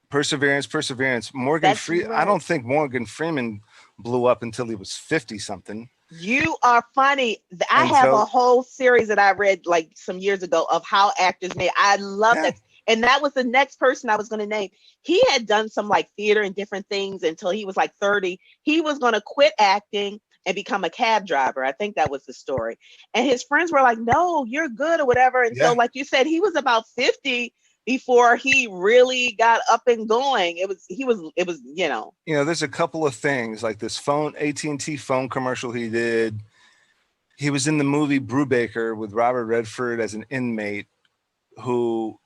Perseverance. That's I right. don't think Morgan Freeman blew up until he was 50 something. You are funny. I And have so, a whole series that I read like some years ago of how actors made. I love yeah, that. And that was the next person I was going to name. He had done some like theater and different things until he was like 30. He was going to quit acting and become a cab driver. I think that was the story. And his friends were like, no, you're good or whatever. And so, yeah. like you said, he was about 50 before he really got up and going. It was, There's a couple of things like this AT&T phone commercial he did. He was in the movie Brubaker with Robert Redford as an inmate who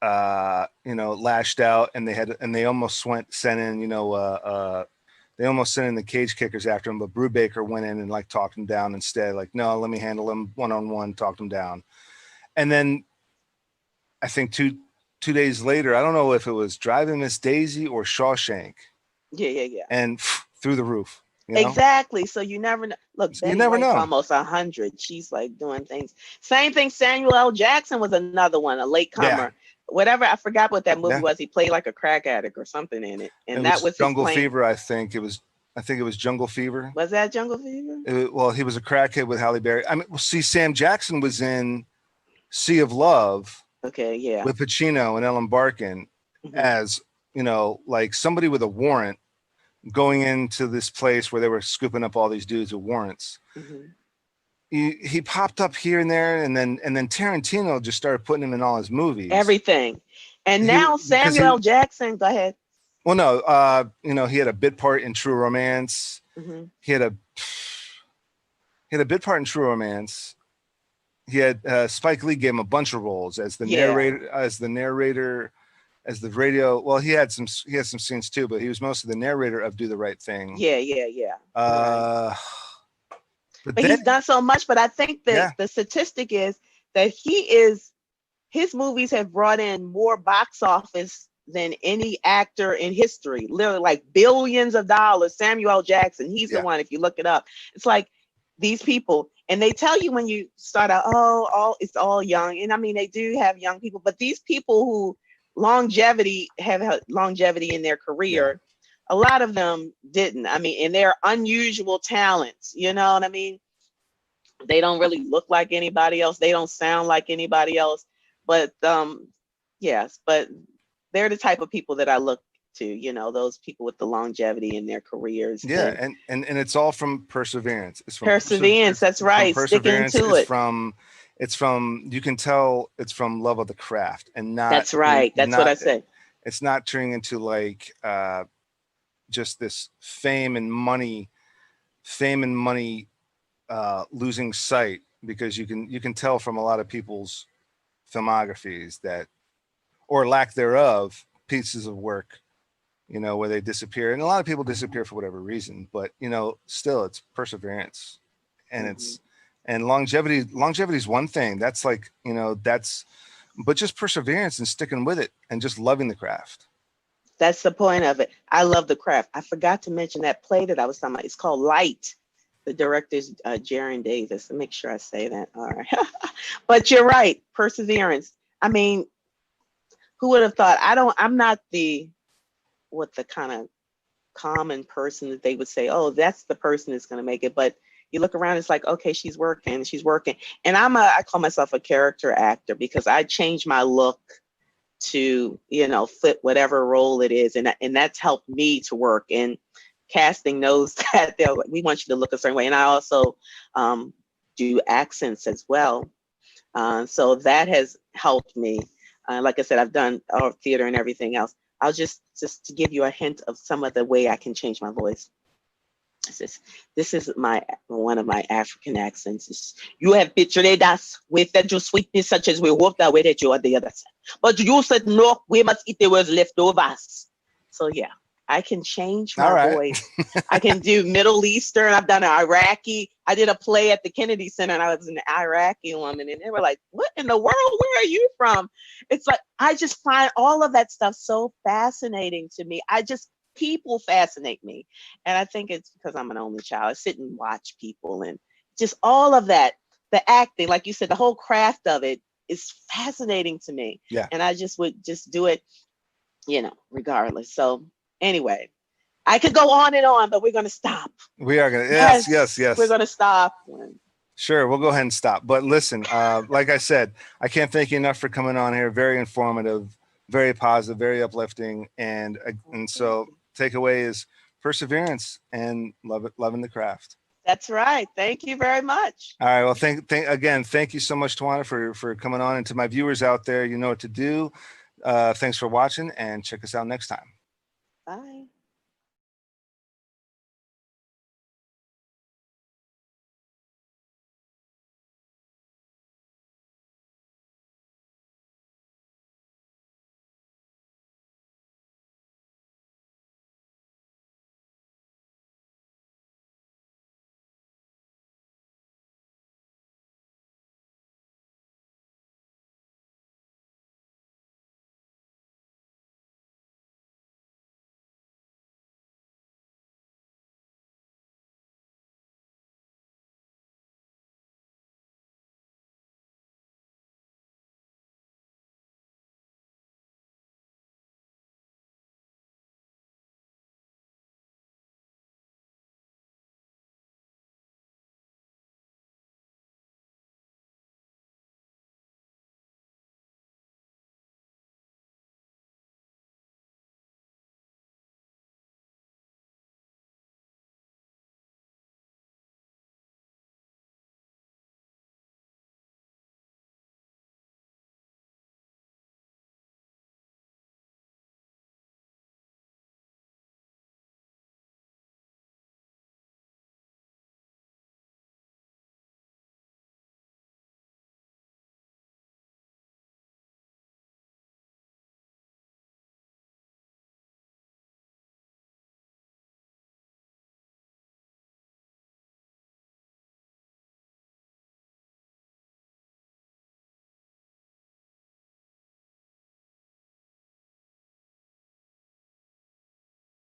lashed out, and they almost sent in the cage kickers after him, but Brubaker went in and like talked him down instead. Like, no, let me handle him one-on-one, talked him down. And then I think two days later, I don't know if it was Driving Miss Daisy or Shawshank, yeah. and through the roof. Exactly. So you never know. Look, So you Betty never White's know. almost 100. She's like doing things. Same thing. Samuel L. Jackson was another one, a latecomer. Yeah. Whatever. I forgot what that movie Yeah. was. He played like a crack addict or something in it. And It that was was his Jungle plan. Fever, I think it was Jungle Fever. Was that Jungle Fever? Well, he was a crackhead with Halle Berry. I mean, see, Sam Jackson was in Sea of Love. Okay, yeah. With Pacino and Ellen Barkin as, like somebody with a warrant going into this place where they were scooping up all these dudes with warrants. He popped up here and there, and then Tarantino just started putting him in all his movies. Everything. And now Samuel L. Jackson, go ahead. Well, no, he had a bit part in True Romance. He had a bit part in True Romance. He had Spike Lee gave him a bunch of roles as the narrator, as the radio. Well, he had some scenes too, but he was mostly the narrator of Do the Right Thing. Yeah. Right. But he's done so much. But I think that the statistic is that his movies have brought in more box office than any actor in history. Literally, like billions of dollars. Samuel L. Jackson, he's the one. If you look it up, it's like these people. And they tell you when you start out, it's all young. And I mean, they do have young people, but these people who have longevity in their career, a lot of them didn't. I mean, and they're unusual talents, you know what I mean? They don't really look like anybody else. They don't sound like anybody else. But yes, but they're the type of people that I look to, those people with the longevity in their careers. Yeah, and it's all from perseverance. It's from perseverance. That's right. Sticking to it. It's from you can tell it's from love of the craft, and not. That's right. That's what I said. It's not turning into like just this fame and money losing sight, because you can tell from a lot of people's filmographies that, or lack thereof, pieces of work, where they disappear. And a lot of people disappear for whatever reason, but still it's perseverance, and and longevity is one thing. That's like, but just perseverance and sticking with it and just loving the craft. That's the point of it. I love the craft. I forgot to mention that play that I was talking about. It's called Light. The director's Jaron Davis. Make sure I say that. All right. But you're right. Perseverance. I mean, who would have thought? I'm not what the kind of common person that they would say, oh, that's the person that's going to make it. But you look around, it's like, okay, she's working. And I call myself a character actor because I change my look to, fit whatever role it is. And that's helped me to work. And casting knows that we want you to look a certain way. And I also do accents as well. So that has helped me. Like I said, I've done theater and everything else. I'll just to give you a hint of some of the way I can change my voice. This is one of my African accents. You have betrayed us with that your sweetness, such as we hoped that way that you are the other side. But you said no, we must eat the words left over us. So yeah, I can change my voice. I can do Middle Eastern. I've done an Iraqi. I did a play at the Kennedy Center and I was an Iraqi woman and they were like, what in the world? Where are you from? It's like, I just find all of that stuff so fascinating to me. People fascinate me. And I think it's because I'm an only child. I sit and watch people and just all of that, the acting, like you said, the whole craft of it is fascinating to me. Yeah. And I just would just do it, regardless. So anyway, I could go on and on, but we're going to stop. We are going to, yes. We're going to stop. Sure, we'll go ahead and stop. But listen, like I said, I can't thank you enough for coming on here. Very informative, very positive, very uplifting. And so takeaway is perseverance and loving the craft. That's right. Thank you very much. All right. Well, thank you so much, Tawanda, for coming on. And to my viewers out there, you know what to do. Thanks for watching and check us out next time. Bye.